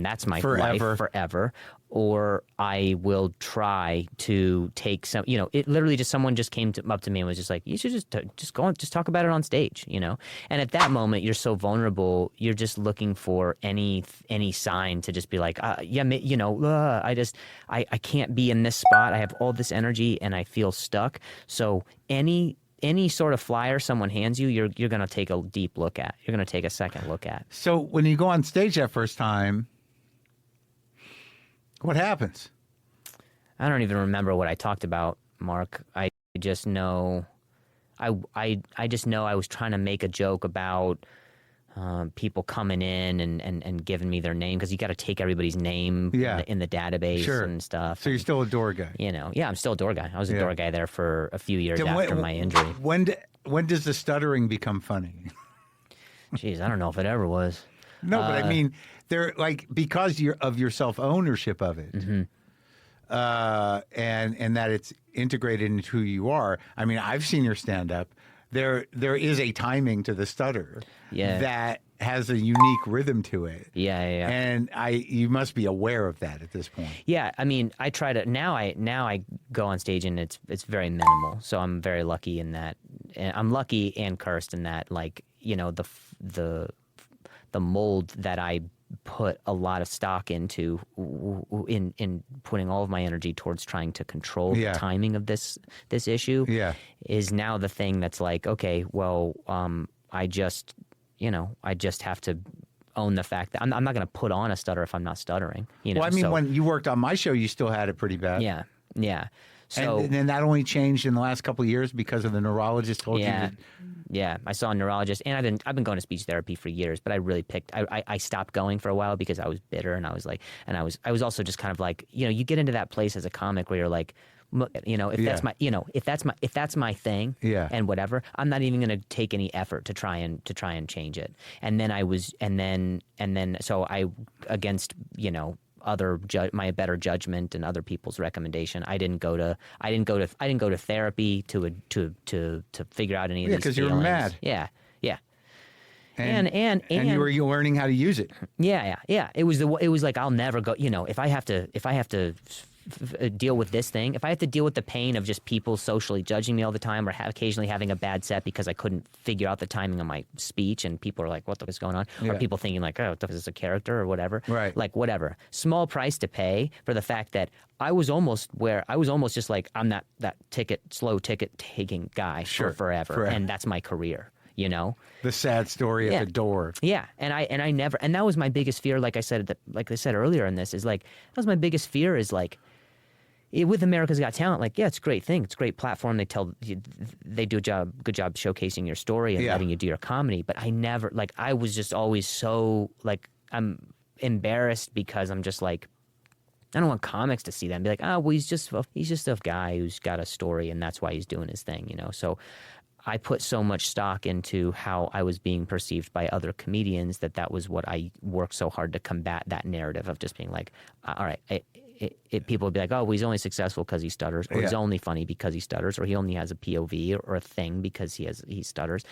that's my life forever. Or I will try to take some, it literally just someone just came up to me and was just like, you should just go on, just talk about it on stage, And at that moment, you're so vulnerable. You're just looking for any sign to just be like, I can't be in this spot. I have all this energy and I feel stuck. So any sort of flyer someone hands you, you're going to take a deep look at. You're going to take a second look at. So when you go on stage that first time, what happens? I don't even remember what I talked about, Mark. I just know I just know I was trying to make a joke about people coming in and giving me their name, because you got to take everybody's name in the database and stuff. So you're still a door guy? I'm still a door guy. I was a door guy there for a few years after my injury. When does the stuttering become funny? Jeez, I don't know if it ever was. No, but I mean, they're like, because of your self-ownership of it, and that it's integrated into who you are. I mean, I've seen your stand-up. There is a timing to the stutter that has a unique rhythm to it. Yeah. And you must be aware of that at this point. Yeah, I mean, I try to now I go on stage and it's very minimal. So I'm very lucky in that. And I'm lucky and cursed in that, like, the mold that I put a lot of stock into in putting all of my energy towards trying to control the timing of this issue is now the thing that's like, okay, well, I just have to own the fact that I'm not going to put on a stutter if I'm not stuttering. Well, I mean, when you worked on my show, you still had it pretty bad. Yeah. Yeah. So and then that only changed in the last couple of years because of the neurologist told you that. Yeah, I saw a neurologist, and I've been going to speech therapy for years, but I stopped going for a while because I was bitter, and I was like, and I was also just kind of like, you get into that place as a comic where you're like, if that's my thing, and whatever, I'm not even going to take any effort to try and change it. And then so I, against my better judgment and other people's recommendation, I didn't go to therapy to figure out any of these feelings. Yeah, because you were mad. Yeah. And you were learning how to use it. Yeah. It was like, I'll never go. If I have to deal with this thing, if I have to deal with the pain of just people socially judging me all the time, or occasionally having a bad set because I couldn't figure out the timing of my speech, and people are like, "What the fuck is going on?" Or people thinking like, "Oh, what the fuck is this, a character or whatever?" Right. Like whatever. Small price to pay for the fact that I was almost just like, I'm not that slow ticket taking guy for forever, and that's my career. The sad story at the door. Yeah, and I never, and that was my biggest fear. Like I said earlier in this, is like, that was my biggest fear, is like, with America's Got Talent, like, yeah, it's a great thing, it's a great platform. They do a good job showcasing your story and letting you do your comedy. But I never, like, I was just always so like, I'm embarrassed because I'm just like, I don't want comics to see that and be like, oh, well, he's just a guy who's got a story and that's why he's doing his thing, So I put so much stock into how I was being perceived by other comedians that was what I worked so hard to combat, that narrative of just being like, all right, people would be like, oh, well, he's only successful because he stutters, or he's only funny because he stutters, or he only has a POV or a thing because he stutters.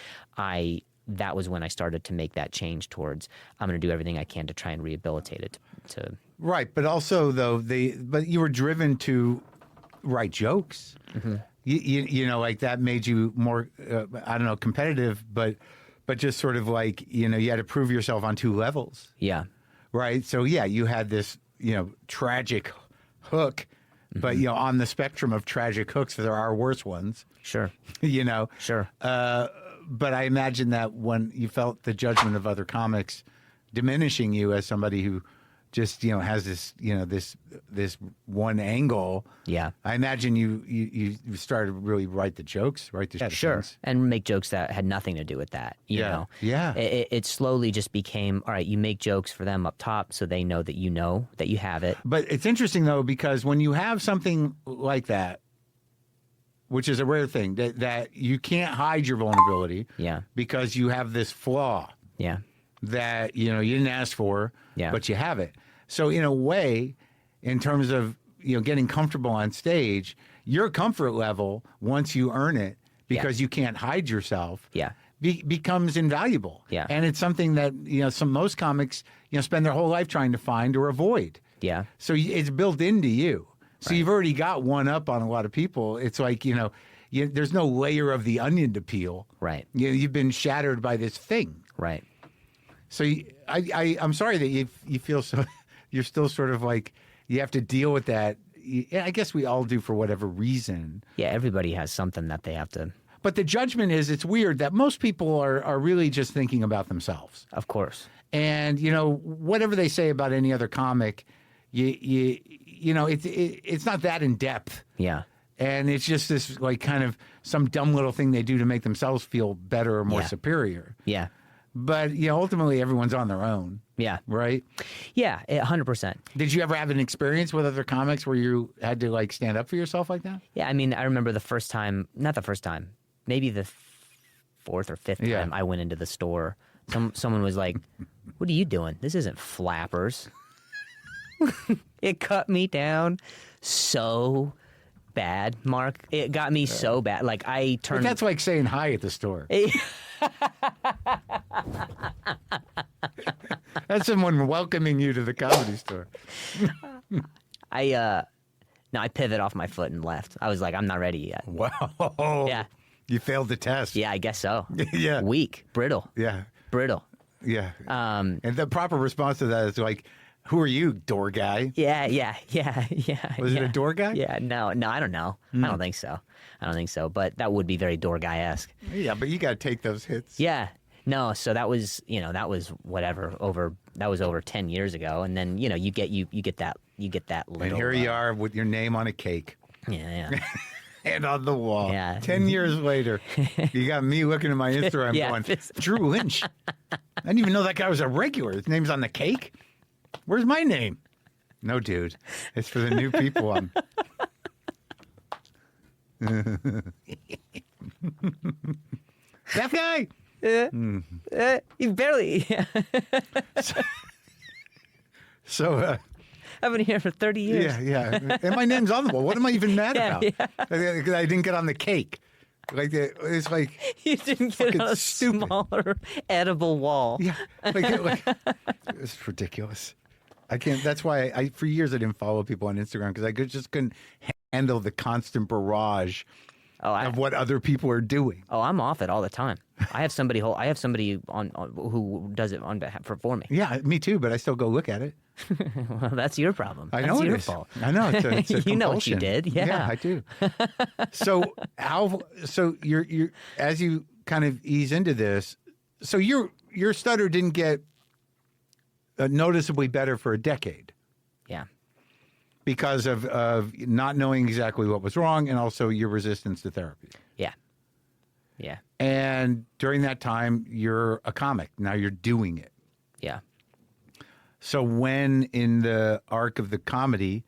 That was when I started to make that change towards, I'm going to do everything I can to try and rehabilitate it. Right, but also though but you were driven to write jokes. Mm-hmm. Like that made you more, I don't know, competitive, but just sort of like, you had to prove yourself on two levels. Yeah. Right. So you had this, tragic hook, but on the spectrum of tragic hooks, there are worse ones. Sure. Sure. But I imagine that when you felt the judgment of other comics diminishing you as somebody who just has this this one angle. Yeah, I imagine you started to really write the jokes, write the sure, things. and make jokes that had nothing to do with that. You know, it slowly just became, all right, you make jokes for them up top so they know that you have it. But it's interesting though, because when you have something like that, which is a rare thing, that you can't hide your vulnerability. Yeah, because you have this flaw. Yeah, that you didn't ask for. Yeah, but you have it. So in a way, in terms of getting comfortable on stage, your comfort level, once you earn it, because you can't hide yourself, becomes invaluable. Yeah, and it's something that most comics spend their whole life trying to find or avoid. Yeah, so it's built into you. So you've already got one up on a lot of people. It's like there's no layer of the onion to peel. Right, you've been shattered by this thing. Right. So I'm sorry that you feel so. You're still sort of like you have to deal with that. I guess we all do for whatever reason. Yeah, everybody has something that they have to. But the judgment is, it's weird that most people are really just thinking about themselves. Of course. And whatever they say about any other comic, it's not that in depth. Yeah. And it's just this like kind of some dumb little thing they do to make themselves feel better or more superior. Yeah. But ultimately everyone's on their own. Yeah. Right? Yeah, 100%. Did you ever have an experience with other comics where you had to like stand up for yourself like that? Yeah, I mean, I remember the first time, not the first time, maybe the fourth or fifth time I went into the store. Someone was like, "What are you doing? This isn't Flappers." It cut me down so bad, Mark. It got me so bad. Like I turned. But that's like saying hi at the store. That's someone welcoming you to the comedy store. I pivot off my foot and left. I was like, I'm not ready yet. Wow. Yeah. You failed the test. Yeah, I guess so. Yeah. Weak. Brittle. Yeah. Brittle. Yeah. And the proper response to that is like, who are you, door guy? Yeah. Was it a door guy? Yeah, no, I don't know. I don't think so. But that would be very door guy-esque. Yeah, but you got to take those hits. Yeah. No, so that was over 10 years ago, and then you get that little. And here you are with your name on a cake. Yeah. And on the wall. Yeah. 10 years later, you got me looking at my Instagram going, Drew Lynch. I didn't even know that guy was a regular. His name's on the cake. Where's my name? No, dude. It's for the new people. That guy. You barely. So I've been here for 30 years. Yeah. And my name's on the wall. What am I even mad about? Yeah. Because I didn't get on the cake. It's like You didn't get on a stupid. smaller edible wall. Yeah, it's ridiculous. I can't. That's why I for years I didn't follow people on Instagram because I just couldn't handle the constant barrage of what other people are doing. Oh, I'm off it all the time. I have somebody on who does it on behalf for me. Yeah, me too. But I still go look at it. Well, that's your problem. I know that's your it is. fault. I know it's a You know what you compulsion. did. Yeah, I do. So you're as you kind of ease into this. So your stutter didn't get noticeably better for a decade. Yeah. Because of not knowing exactly what was wrong and also your resistance to therapy. Yeah. Yeah. And during that time, you're a comic. Now you're doing it. Yeah. So when in the arc of the comedy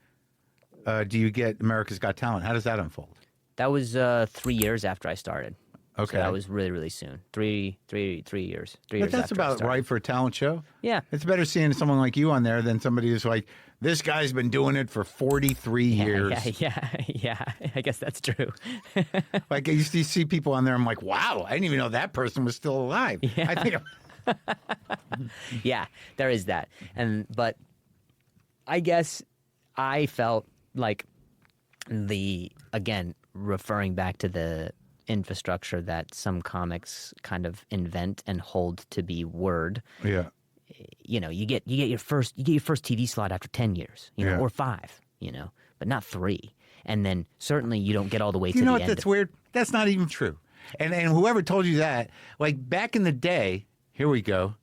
do you get America's Got Talent? How does that unfold? That was 3 years after I started. Okay. So that was really, really soon. 3 years. 3 years. But that's after I about started. right for a talent show. Yeah. It's better seeing someone like you on there than somebody who's like, this guy's been doing it for 43 years. Yeah. I guess that's true. Like I used to see people on there. I'm like, wow, I didn't even know that person was still alive. Yeah. I think Yeah, there is that. But I guess I felt like again, referring back to the infrastructure that some comics kind of invent and hold to be word. Yeah. You know, you get your first TV slot after 10 years, you know, Yeah. or 5, you know, but not 3. And then certainly you don't get all the way to You know the what? end. That's weird. That's not even true. And whoever told you that, like back in the day, here we go.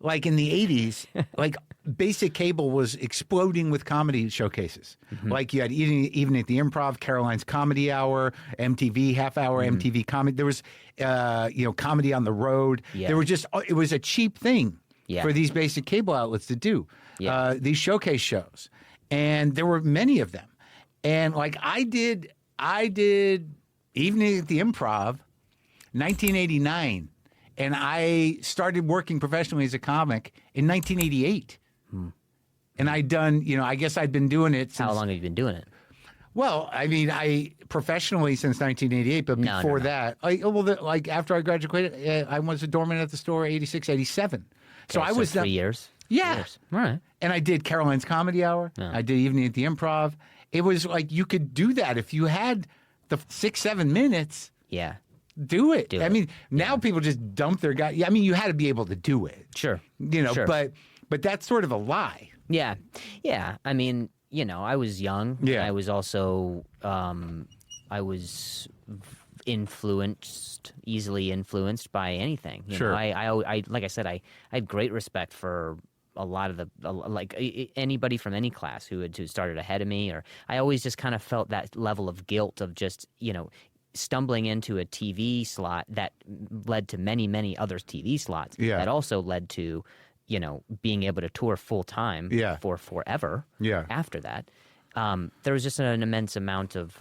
Like in the 80s, like basic cable was exploding with comedy showcases. Mm-hmm. Like you had even at the Improv, Caroline's Comedy Hour, MTV Half Hour, Mm-hmm. MTV Comedy. There was, Comedy on the Road. Yeah. There were it was a cheap thing Yeah. for these basic cable outlets to do. Yeah. These showcase shows, and there were many of them. And like I did Evening at the Improv, 1989. And I started working professionally as a comic in 1988. And I'd done, I guess I'd been doing it since... How long have you been doing it? Well, I mean, I professionally since 1988, but before that, after I graduated, I was a doorman at the store 86, 87. So Okay, I was 3 years? Yeah. 3 years. All right. And I did Caroline's Comedy Hour. Yeah. I did Evening at the Improv. It was like you could do that if you had the 6-7 minutes. Yeah. Do it. Do I it. mean, now people just dump their guy. I mean, you had to be able to do it. Sure. Sure. But that's sort of a lie. Yeah. Yeah. I mean, I was young. Yeah. I was also, I was easily influenced by anything. You Sure. know, I like I said, I had great respect for a lot of anybody from any class who started ahead of me, or I always just kind of felt that level of guilt of just, stumbling into a TV slot that led to many, many other TV slots. Yeah. That also led to, being able to tour full time Yeah. for forever. Yeah. After that, there was just an immense amount of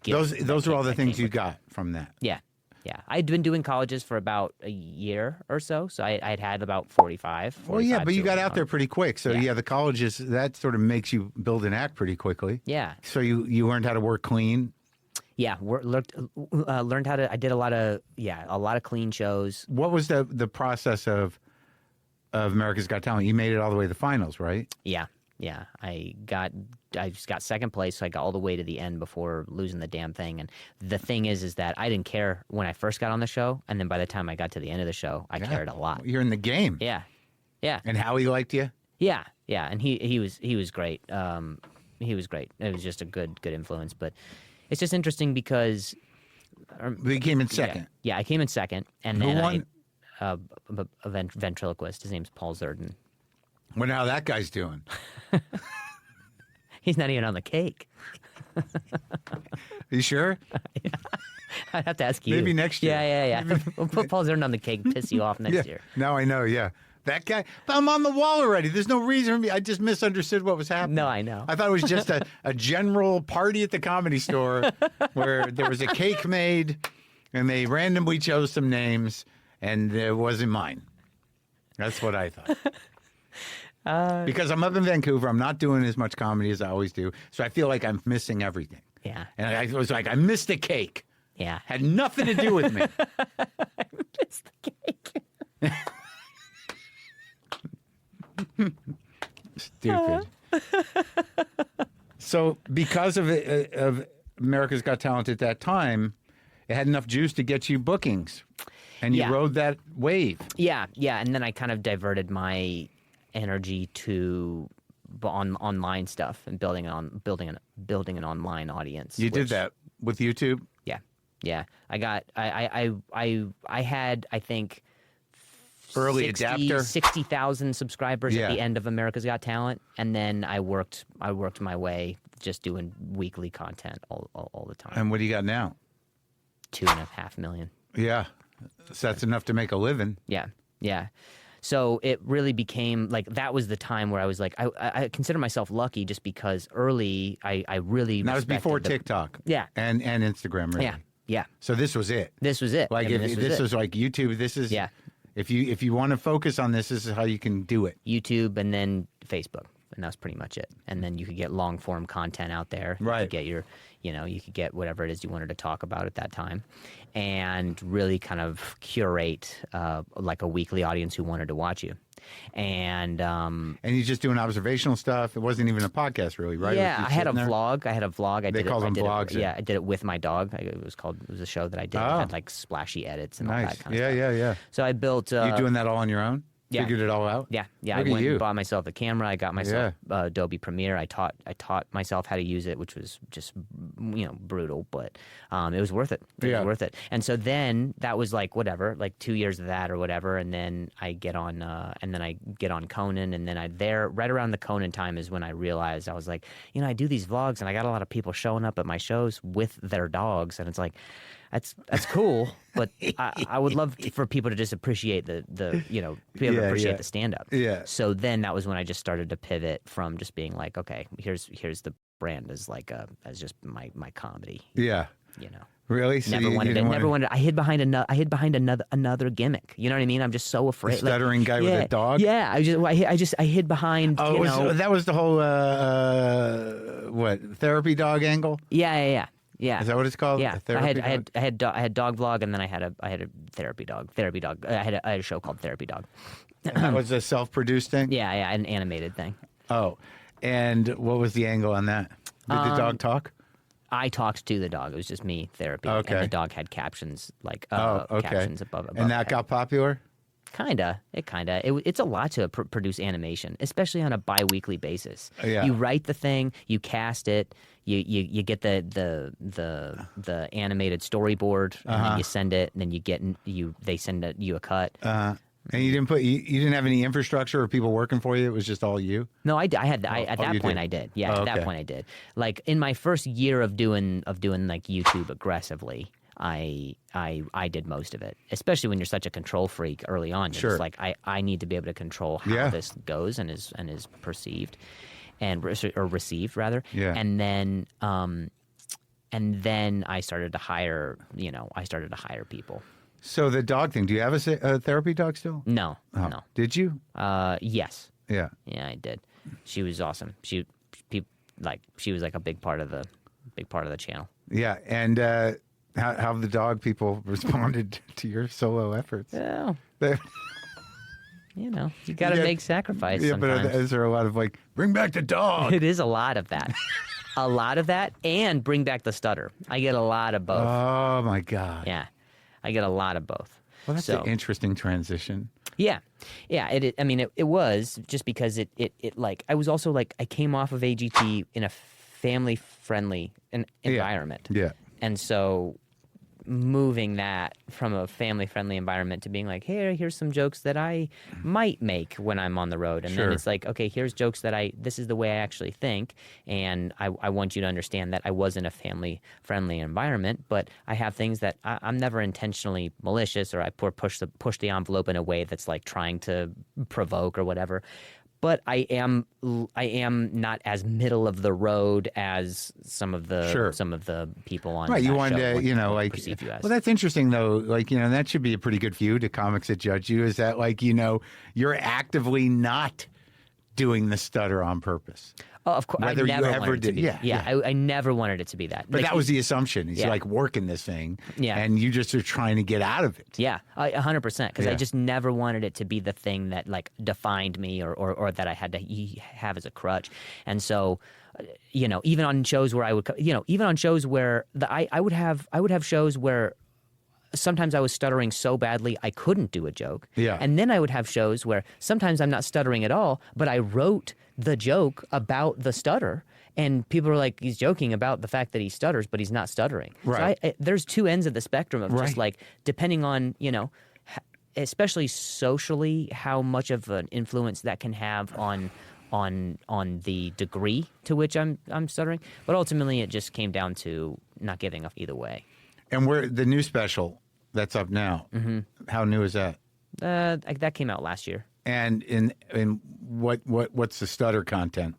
guilt. Those are all the that things came you with got from that. Yeah. Yeah. I'd been doing colleges for about a year or so. So I'd had about 45. Well, yeah, but you got out on. there pretty quick. So, Yeah. the colleges, that sort of makes you build an act pretty quickly. Yeah. So you learned how to work clean. Yeah. Learned how to, I did a lot of clean shows. What was the process of America's Got Talent? You made it all the way to the finals, right? Yeah. Yeah. I just got second place. So I got all the way to the end before losing the damn thing. And the thing is that I didn't care when I first got on the show. And then by the time I got to the end of the show, I cared a lot. You're in the game. Yeah. Yeah. And Howie liked you? Yeah. Yeah. And he was great. He was great. It was just a good influence. But it's just interesting because We came in second. Yeah, I came in second, and Who then won? a ventriloquist. His name's Paul Zerdin. Wonder how that guy's doing. He's not even on the cake. You sure? I'd have to ask you. Maybe next year. Yeah. We'll put Paul Zern on the cake and piss you off next year. Now I know, yeah. That guy, but I'm on the wall already. There's no reason for me. I just misunderstood what was happening. No, I know. I thought it was just a general party at the Comedy Store where there was a cake made and they randomly chose some names and it wasn't mine. That's what I thought. Because I'm up in Vancouver, I'm not doing as much comedy as I always do. So I feel like I'm missing everything. Yeah. And I was like, I missed the cake. Yeah. Had nothing to do with me. I missed the cake. Stupid. So because of America's Got Talent at that time, it had enough juice to get you bookings. And you rode that wave. Yeah. And then I kind of diverted my energy to online stuff and building an online audience. You did that with YouTube? Yeah. I had, I think, early adapter, 60,000 subscribers at the end of America's Got Talent, and then I worked my way just doing weekly content all the time. And what do you got now? 2.5 million. Yeah, so that's enough to make a living. Yeah. So it really became like that was the time where I was like, I consider myself lucky just because early I really. That was before TikTok. Yeah. And Instagram. Really. Yeah. So this was it. This was it. Like this was like YouTube. This is If you want to focus on this is how you can do it. YouTube and then Facebook, and that's pretty much it. And then you could get long form content out there. Right. You could get you could get whatever it is you wanted to talk about at that time, and really kind of curate like a weekly audience who wanted to watch you. And you're just doing observational stuff. It wasn't even a podcast, really, right? Yeah, I had a vlog. They call them vlogs. Yeah, I did it with my dog. It was a show that I did. It had like splashy edits and all that kind of stuff. Yeah. So I built. You doing that all on your own? Yeah. Figured it all out? Yeah. Look I at went you. and bought myself a camera. I got myself Adobe Premiere. I taught myself how to use it, which was just brutal, but it was worth it. It was worth it. And so then that was like whatever, like 2 years of that or whatever, and then I get on Conan, and then right around the Conan time is when I realized I was like, I do these vlogs and I got a lot of people showing up at my shows with their dogs, and it's like. That's cool, but I would love for people to just appreciate the appreciate the stand up. Yeah. So then that was when I just started to pivot from just being like, okay, here's the brand as just my comedy. Yeah. Really? So never wanted. I hid behind another gimmick. You know what I mean? I'm just so afraid. The stuttering guy with a dog. Yeah. I hid behind. That was the whole therapy dog angle. Yeah. Is that what it's called? Yeah, I had dog vlog, and then I had a therapy dog. I had a show called Therapy Dog. And that was a self-produced thing. Yeah, an animated thing. Oh, and what was the angle on that? Did the dog talk? I talked to the dog. It was just me, therapy, okay. And the dog had captions captions above. And that got popular. It's a lot to produce animation, especially on a bi-weekly basis. Yeah. You write the thing, you cast it, you get the animated storyboard, and then you send it, and then they send you a cut. And you didn't have any infrastructure or people working for you. It was just all you. No, at that point I did. Yeah, at that point I did. Like in my first year of doing like YouTube aggressively. I did most of it, especially when you're such a control freak early on. You're just like, I need to be able to control how this goes and is perceived or received rather. Yeah. And then I started to hire, people. So the dog thing, do you have a therapy dog still? No. No. Did you? Yes. Yeah. Yeah, I did. She was awesome. She was like a big part of the channel. Yeah. And, how have the dog people responded to your solo efforts? Yeah. You got to make sacrifice sometimes. But is there a lot of like, bring back the dog? It is a lot of that. A lot of that, and bring back the stutter. I get a lot of both. Oh, my God. Yeah. I get a lot of both. Well, that's an interesting transition. Yeah. Yeah. It was just because it I was also like, I came off of AGT in a family-friendly environment. Yeah. And so moving that from a family-friendly environment to being like, hey, here's some jokes that I might make when I'm on the road. And then it's like, okay, here's jokes that this is the way I actually think, and I want you to understand that I was in a family-friendly environment, but I have things that I'm never intentionally malicious, or I push the envelope in a way that's like trying to provoke or whatever. But I am not as middle of the road as some of the people on right. You that want show to, like, perceive you as. well, that's interesting though. Like, that should be a pretty good view to comics that judge you. Is that like, you're actively not doing the stutter on purpose. Oh, of course. Whether I never you ever wanted it to did, be that. yeah. I never wanted it to be that. But that was the assumption. He's yeah. like working this thing, Yeah. and you just are trying to get out of it. Yeah, 100%. Because Yeah. I just never wanted it to be the thing that like defined me or that I had to have as a crutch. And so, even on shows where I would, even on shows where I would have shows where sometimes I was stuttering so badly I couldn't do a joke. Yeah. And then I would have shows where sometimes I'm not stuttering at all, but I wrote the joke about the stutter. And people are like, he's joking about the fact that he stutters, but he's not stuttering. Right. So there's two ends of the spectrum of just like, depending on, especially socially, how much of an influence that can have on the degree to which I'm stuttering. But ultimately, it just came down to not giving up either way. And the new special that's up now, how new is that? That came out last year. And in what's the stutter content?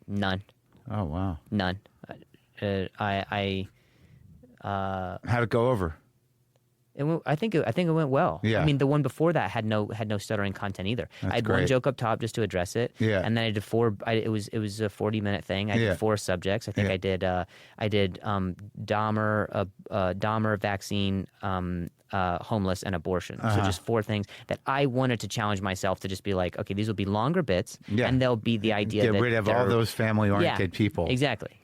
None. Oh, wow. None. How'd it go over? I think it went well. Yeah. I mean, the one before that had no stuttering content either. That's I had great. one joke up top just to address it. Yeah. And then I did four. It was a 40-minute thing. I did 4 subjects. I think I did Dahmer vaccine, homeless, and abortion. So just 4 things that I wanted to challenge myself to just be like, okay, these will be longer bits, and they'll be the idea Get that rid of all those family-oriented people. Exactly.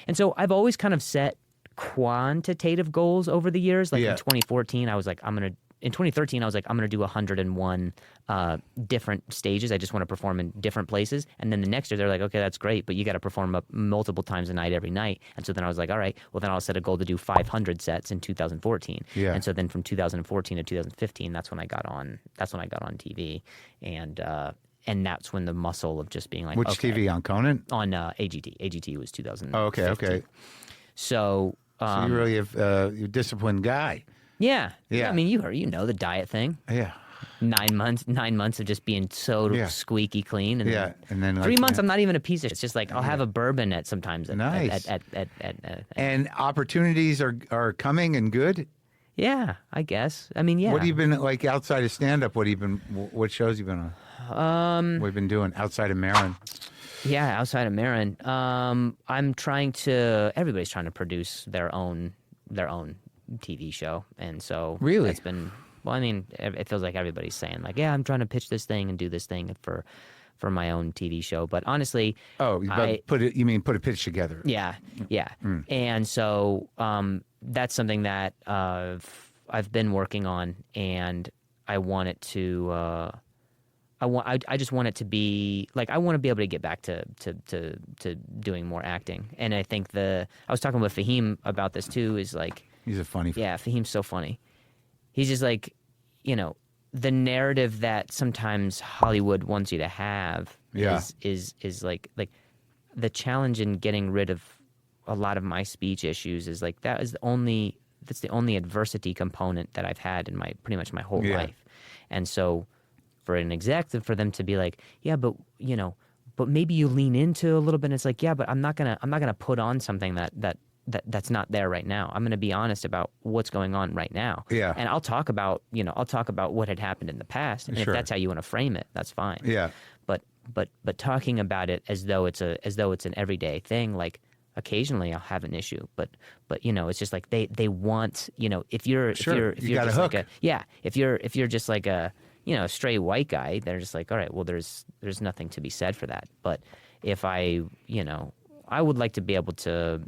And so I've always kind of set quantitative goals over the years. Like in 2014, I was like, in 2013, I was like, I'm going to do 101 different stages. I just want to perform in different places. And then the next year, they're like, okay, that's great, but you got to perform multiple times a night every night. And so then I was like, all right, well, then I'll set a goal to do 500 sets in 2014. Yeah. And so then from 2014 to 2015, that's when I got on TV. And that's when the muscle of just being like, Which okay, TV, on Conan? on AGT. AGT was 2015. Oh, okay. So So you really have you're a disciplined guy. Yeah. Yeah. I mean, you know the diet thing. Yeah. 9 months of just being so squeaky clean, and then 3 months I'm not even a piece of shit. It's just like I'll have a bourbon at sometimes. Nice. And opportunities are coming and good. Yeah, I guess. I mean, yeah. What have you been like outside of stand up? What shows you been on? What have you been doing outside of Maron? Yeah, outside of Maron. Everybody's trying to produce their own TV show, and so really it's been. Well, I mean, it feels like everybody's saying like, yeah, I'm trying to pitch this thing and do this thing for my own TV show. But honestly, you mean put a pitch together? Yeah. And so that's something that I've been working on, and I want it to. I just want it to be like, I want to be able to get back to doing more acting. And I think I was talking with Fahim about this too. Is like, he's a funny. Yeah, Fahim's so funny. He's just like, the narrative that sometimes Hollywood wants you to have is like the challenge in getting rid of a lot of my speech issues is like that's the only adversity component that I've had in pretty much my whole life. And so for an executive, for them to be like, yeah, but maybe you lean into a little bit, and it's like, yeah, but I'm not gonna put on something that's not there right now. I'm going to be honest about what's going on right now. Yeah. And I'll talk about what had happened in the past. And if that's how you want to frame it, that's fine. Yeah. But talking about it as though it's an everyday thing, like occasionally I'll have an issue, but it's just like they want, if you're got a just hook. like if you're just like a straight white guy, they're just like, all right, well there's nothing to be said for that. But if I would like to be able to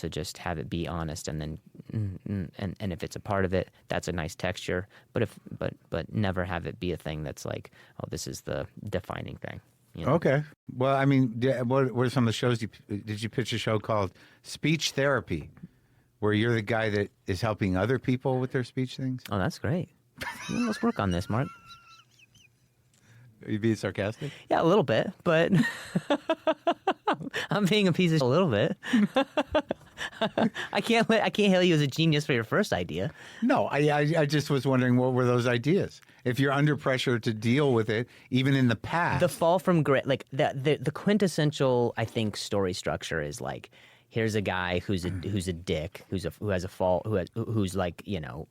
just have it be honest, and then and if it's a part of it, that's a nice texture. But never have it be a thing that's like, oh, this is the defining thing. Okay. Well, I mean, what are some of the shows did you pitch a show called Speech Therapy? where you're the guy that is helping other people with their speech things? Oh, that's great. Well, let's work on this, Mark. Are you being sarcastic? Yeah, a little bit, but I'm being a piece of shit a little bit. I can't hail you as a genius for your first idea. No, I just was wondering, what were those ideas? If you're under pressure to deal with it, even in the past. The fall from grace, like the quintessential, I think, story structure is like, here's a guy who's a dick, who has a fall, who's like, you know,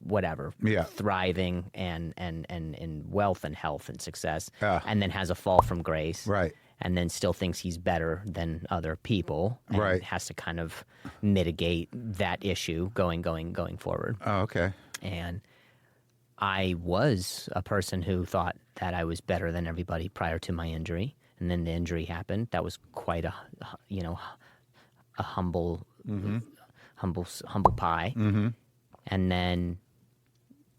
whatever, thriving and in wealth and health and success, and then has a fall from grace, right? And then still thinks he's better than other people, and right? Has to kind of mitigate that issue going forward. Oh, okay. And I was a person who thought that I was better than everybody prior to my injury, and then the injury happened. That was quite a humble pie, and then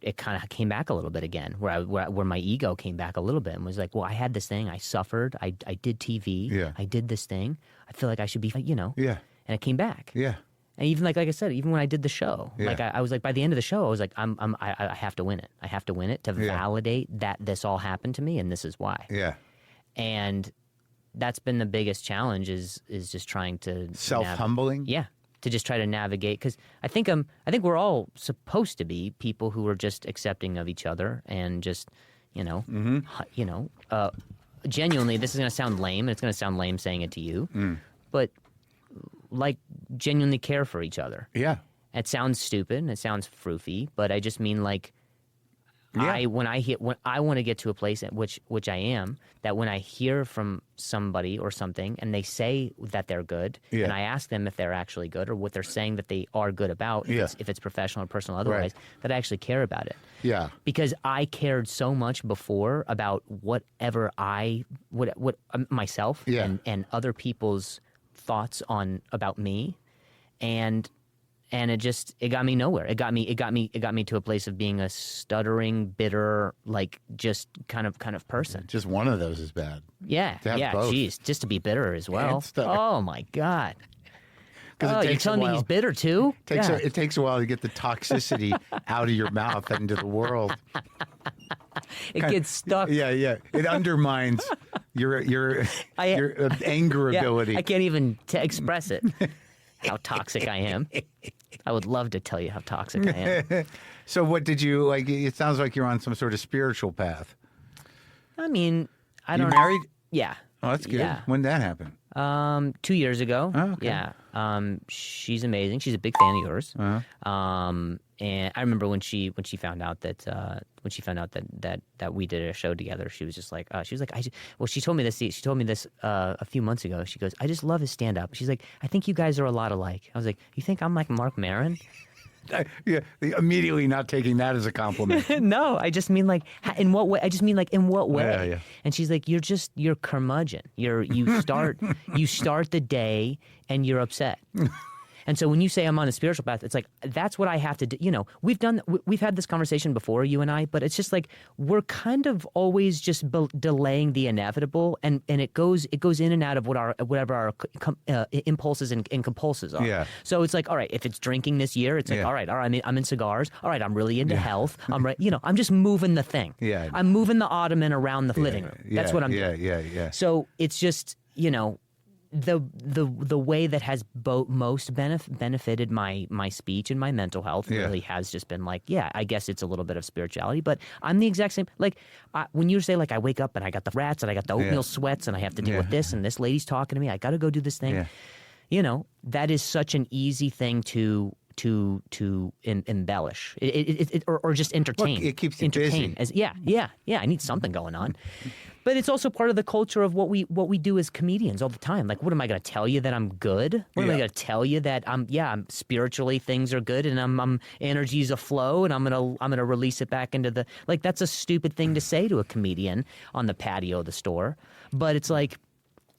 it kind of came back a little bit again, where my ego came back a little bit and was like, well, I had this thing, I suffered, I did TV, I did this thing, I feel like I should be, and it came back, and even like I said, even when I did the show, like I was like, by the end of the show, I was like, I have to win it, I have to win it to validate that this all happened to me and this is why, and that's been the biggest challenge is just trying to self-humbling. To just try to navigate, because I think we're all supposed to be people who are just accepting of each other and just genuinely. This is going to sound lame. It's going to sound lame saying it to you, but like genuinely care for each other. Yeah, it sounds stupid and it sounds froofy, but I just mean like. When I want to get to a place at which I am, that when I hear from somebody or something and they say that they're good, and I ask them if they're actually good or what they're saying that they are good about, if it's professional or personal otherwise, that I actually care about it. Yeah. Because I cared so much before about whatever what myself and other people's thoughts about me, and it got me nowhere. It got me to a place of being a stuttering, bitter, like just kind of person. Just one of those is bad. Yeah. Geez, just to be bitter as well. Oh my God. Oh, you're telling me he's bitter too? It takes a while to get the toxicity out of your mouth and into the world. It gets stuck. Yeah. It undermines your anger ability. I can't even express it. How toxic I am. I would love to tell you how toxic I am. So what did you, like, it sounds like you're on some sort of spiritual path. I mean, I don't know. You married? Yeah. Oh, that's good. Yeah. When did that happen? 2 years ago. Oh, okay. Yeah. She's amazing. She's a big fan of yours. Uh-huh. And I remember when she found out that we did a show together, she was just like, she told me this. She told me this a few months ago. She goes, I just love his stand up. She's like, I think you guys are a lot alike. I was like, you think I'm like Marc Maron? Immediately not taking that as a compliment. No, I just mean like, in what way? I just mean like, in what way? Yeah. And she's like, you're curmudgeon. You start the day and you're upset. And so when you say I'm on a spiritual path, it's like, that's what I have to do. You know, we've had this conversation before, you and I, but it's just like, we're kind of always just delaying the inevitable, and it goes in and out of whatever our impulses and compulses are. Yeah. So it's like, all right, if it's drinking this year, it's like, all right, I'm in cigars. All right, I'm really into health. I'm just moving the thing. Yeah. I'm moving the ottoman around the living room. That's what I'm doing. Yeah. So it's just, the way that has most benefited my speech and my mental health really has just been like, I guess it's a little bit of spirituality, but I'm the exact same. Like when you say like I wake up and I got the rats and I got the oatmeal sweats and I have to deal with this and this lady's talking to me, I got to go do this thing. Yeah. That is such an easy thing to embellish or just entertain. Look, it keeps you busy. I need something going on. But it's also part of the culture of what we do as comedians all the time. Like, what am I going to tell you that I'm good? What am I going to tell you that I'm spiritually things are good and I'm energy's aflow and I'm gonna release it back into the, like, that's a stupid thing to say to a comedian on the patio of the store. But it's like,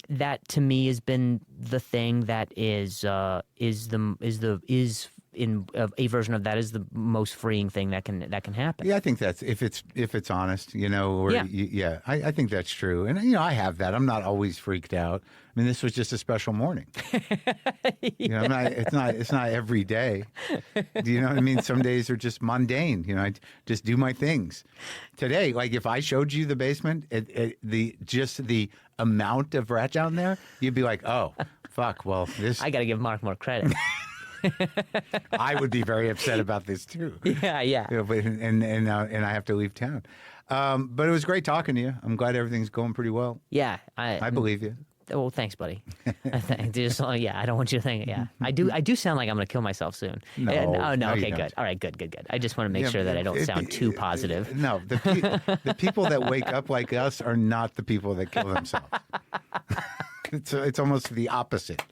that to me has been the thing that is a version of that is the most freeing thing that can happen. Yeah, I think that's if it's honest, or Yeah. I think that's true. And I have that. I'm not always freaked out. I mean, this was just a special morning. It's not every day. Do you know what I mean? Some days are just mundane. I just do my things. Today, like if I showed you the basement, the amount of rat down there, you'd be like, oh, fuck. Well, this I got to give Mark more credit. I would be very upset about this too. Yeah. And I have to leave town. But it was great talking to you. I'm glad everything's going pretty well. Yeah, I believe you. Oh, thanks, buddy. I don't want you to think. Yeah, I do sound like I'm going to kill myself soon. No, okay, you good. All right, good. I just want to make sure that I don't sound too positive. No, the people that wake up like us are not the people that kill themselves. It's almost the opposite.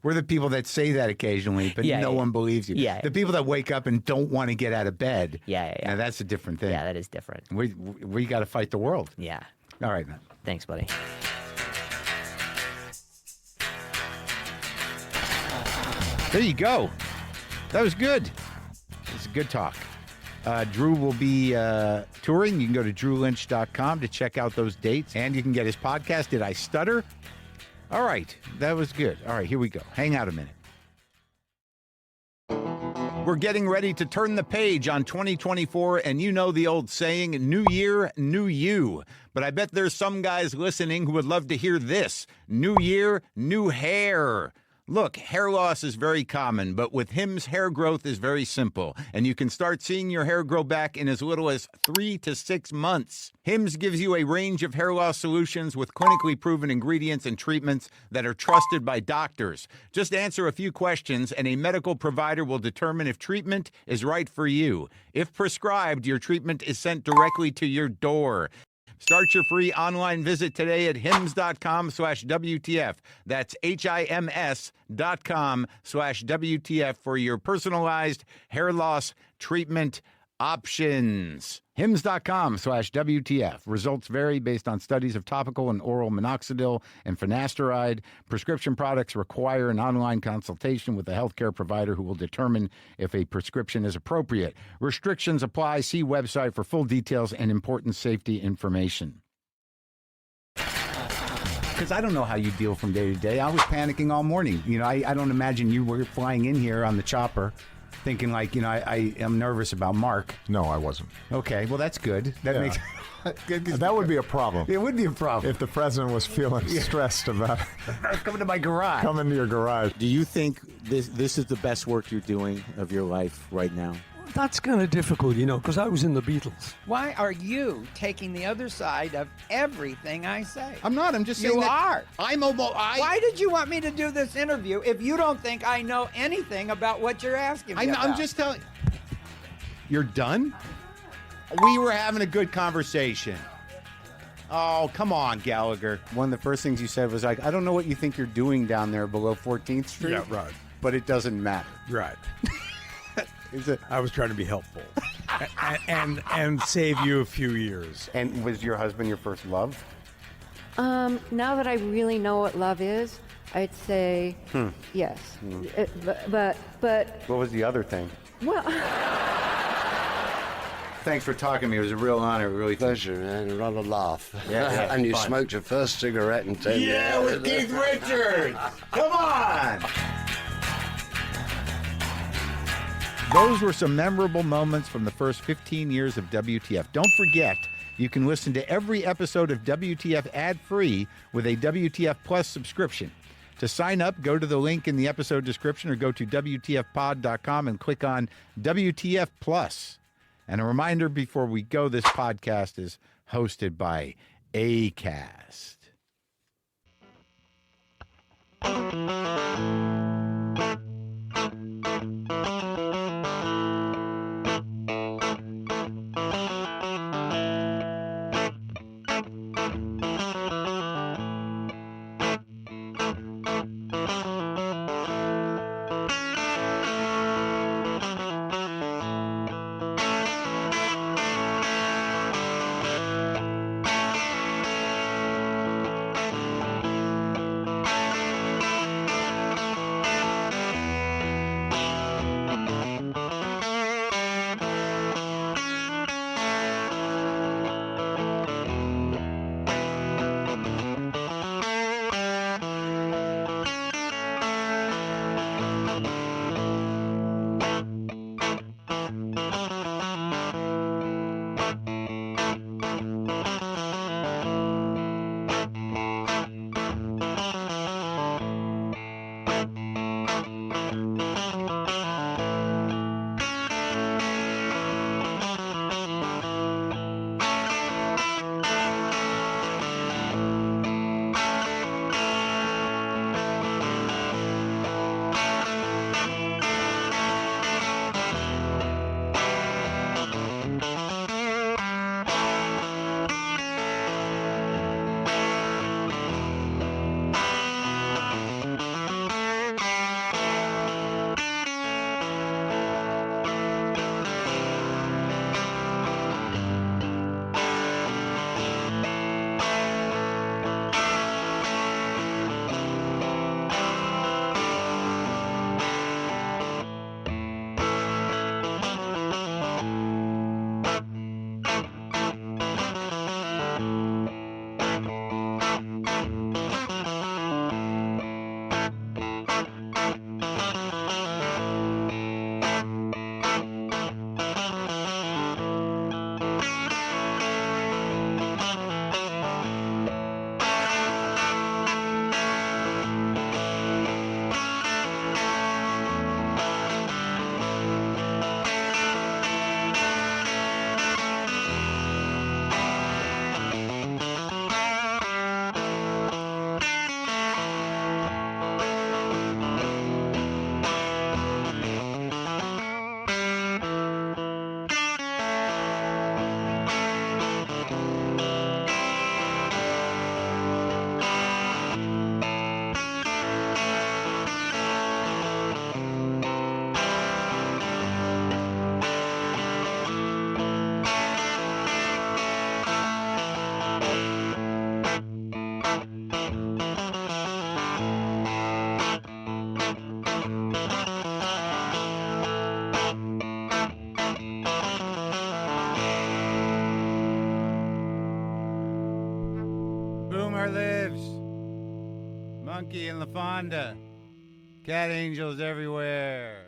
We're the people that say that occasionally, but no one believes you. Yeah. The people that wake up and don't want to get out of bed. Yeah. Now, that's a different thing. Yeah, that is different. We got to fight the world. Yeah. All right, man. Thanks, buddy. There you go. That was good. It was a good talk. Drew will be touring. You can go to drewlynch.com to check out those dates, and you can get his podcast, Did I Stutter? All right. That was good. All right, here we go. Hang out a minute. We're getting ready to turn the page on 2024, and you know the old saying, new year, new you. But I bet there's some guys listening who would love to hear this. New year, new hair. Look, hair loss is very common, but with Hims, hair growth is very simple, and you can start seeing your hair grow back in as little as 3 to 6 months. Hims gives you a range of hair loss solutions with clinically proven ingredients and treatments that are trusted by doctors. Just answer a few questions, and a medical provider will determine if treatment is right for you. If prescribed, your treatment is sent directly to your door. Start your free online visit today at hims.com/WTF. That's HIMS.com/WTF for your personalized hair loss treatment options. hims.com/WTF. Results vary based on studies of topical and oral minoxidil and finasteride. Prescription products require an online consultation with a healthcare provider who will determine if a prescription is appropriate. Restrictions apply. See website for full details and important safety information. Because I don't know how you deal from day to day. I was panicking all morning. I don't imagine you were flying in here on the chopper thinking like, I am nervous about Mark. No, I wasn't. Okay, well, that's good. That makes that would be a problem. It would be a problem. If the president was feeling stressed about coming to my garage. Coming to your garage. Do you think this is the best work you're doing of your life right now? That's kind of difficult, because I was in the Beatles. Why are you taking the other side of everything I say? I'm not. I'm just saying you are. Why did you want me to do this interview if you don't think I know anything about what you're asking me about? I'm just telling. You're done? We were having a good conversation. Oh, come on, Gallagher. One of the first things you said was like, I don't know what you think you're doing down there below 14th Street. Yeah, right. But it doesn't matter. Right. I was trying to be helpful and save you a few years. And was your husband your first love? Now that I really know what love is, I'd say yes. But what was the other thing? Well, thanks for talking to me. It was a real honor. Really Pleasure, man. A lot of laugh. Yeah, and you fun. Smoked your first cigarette in 10 years. Yeah, with Keith Richards. Come on. Those were some memorable moments from the first 15 years of WTF. Don't forget, you can listen to every episode of WTF ad-free with a WTF Plus subscription. To sign up, go to the link in the episode description or go to WTFpod.com and click on WTF Plus. And a reminder before we go, this podcast is hosted by Acast. Funky and LaFonda. Cat angels everywhere.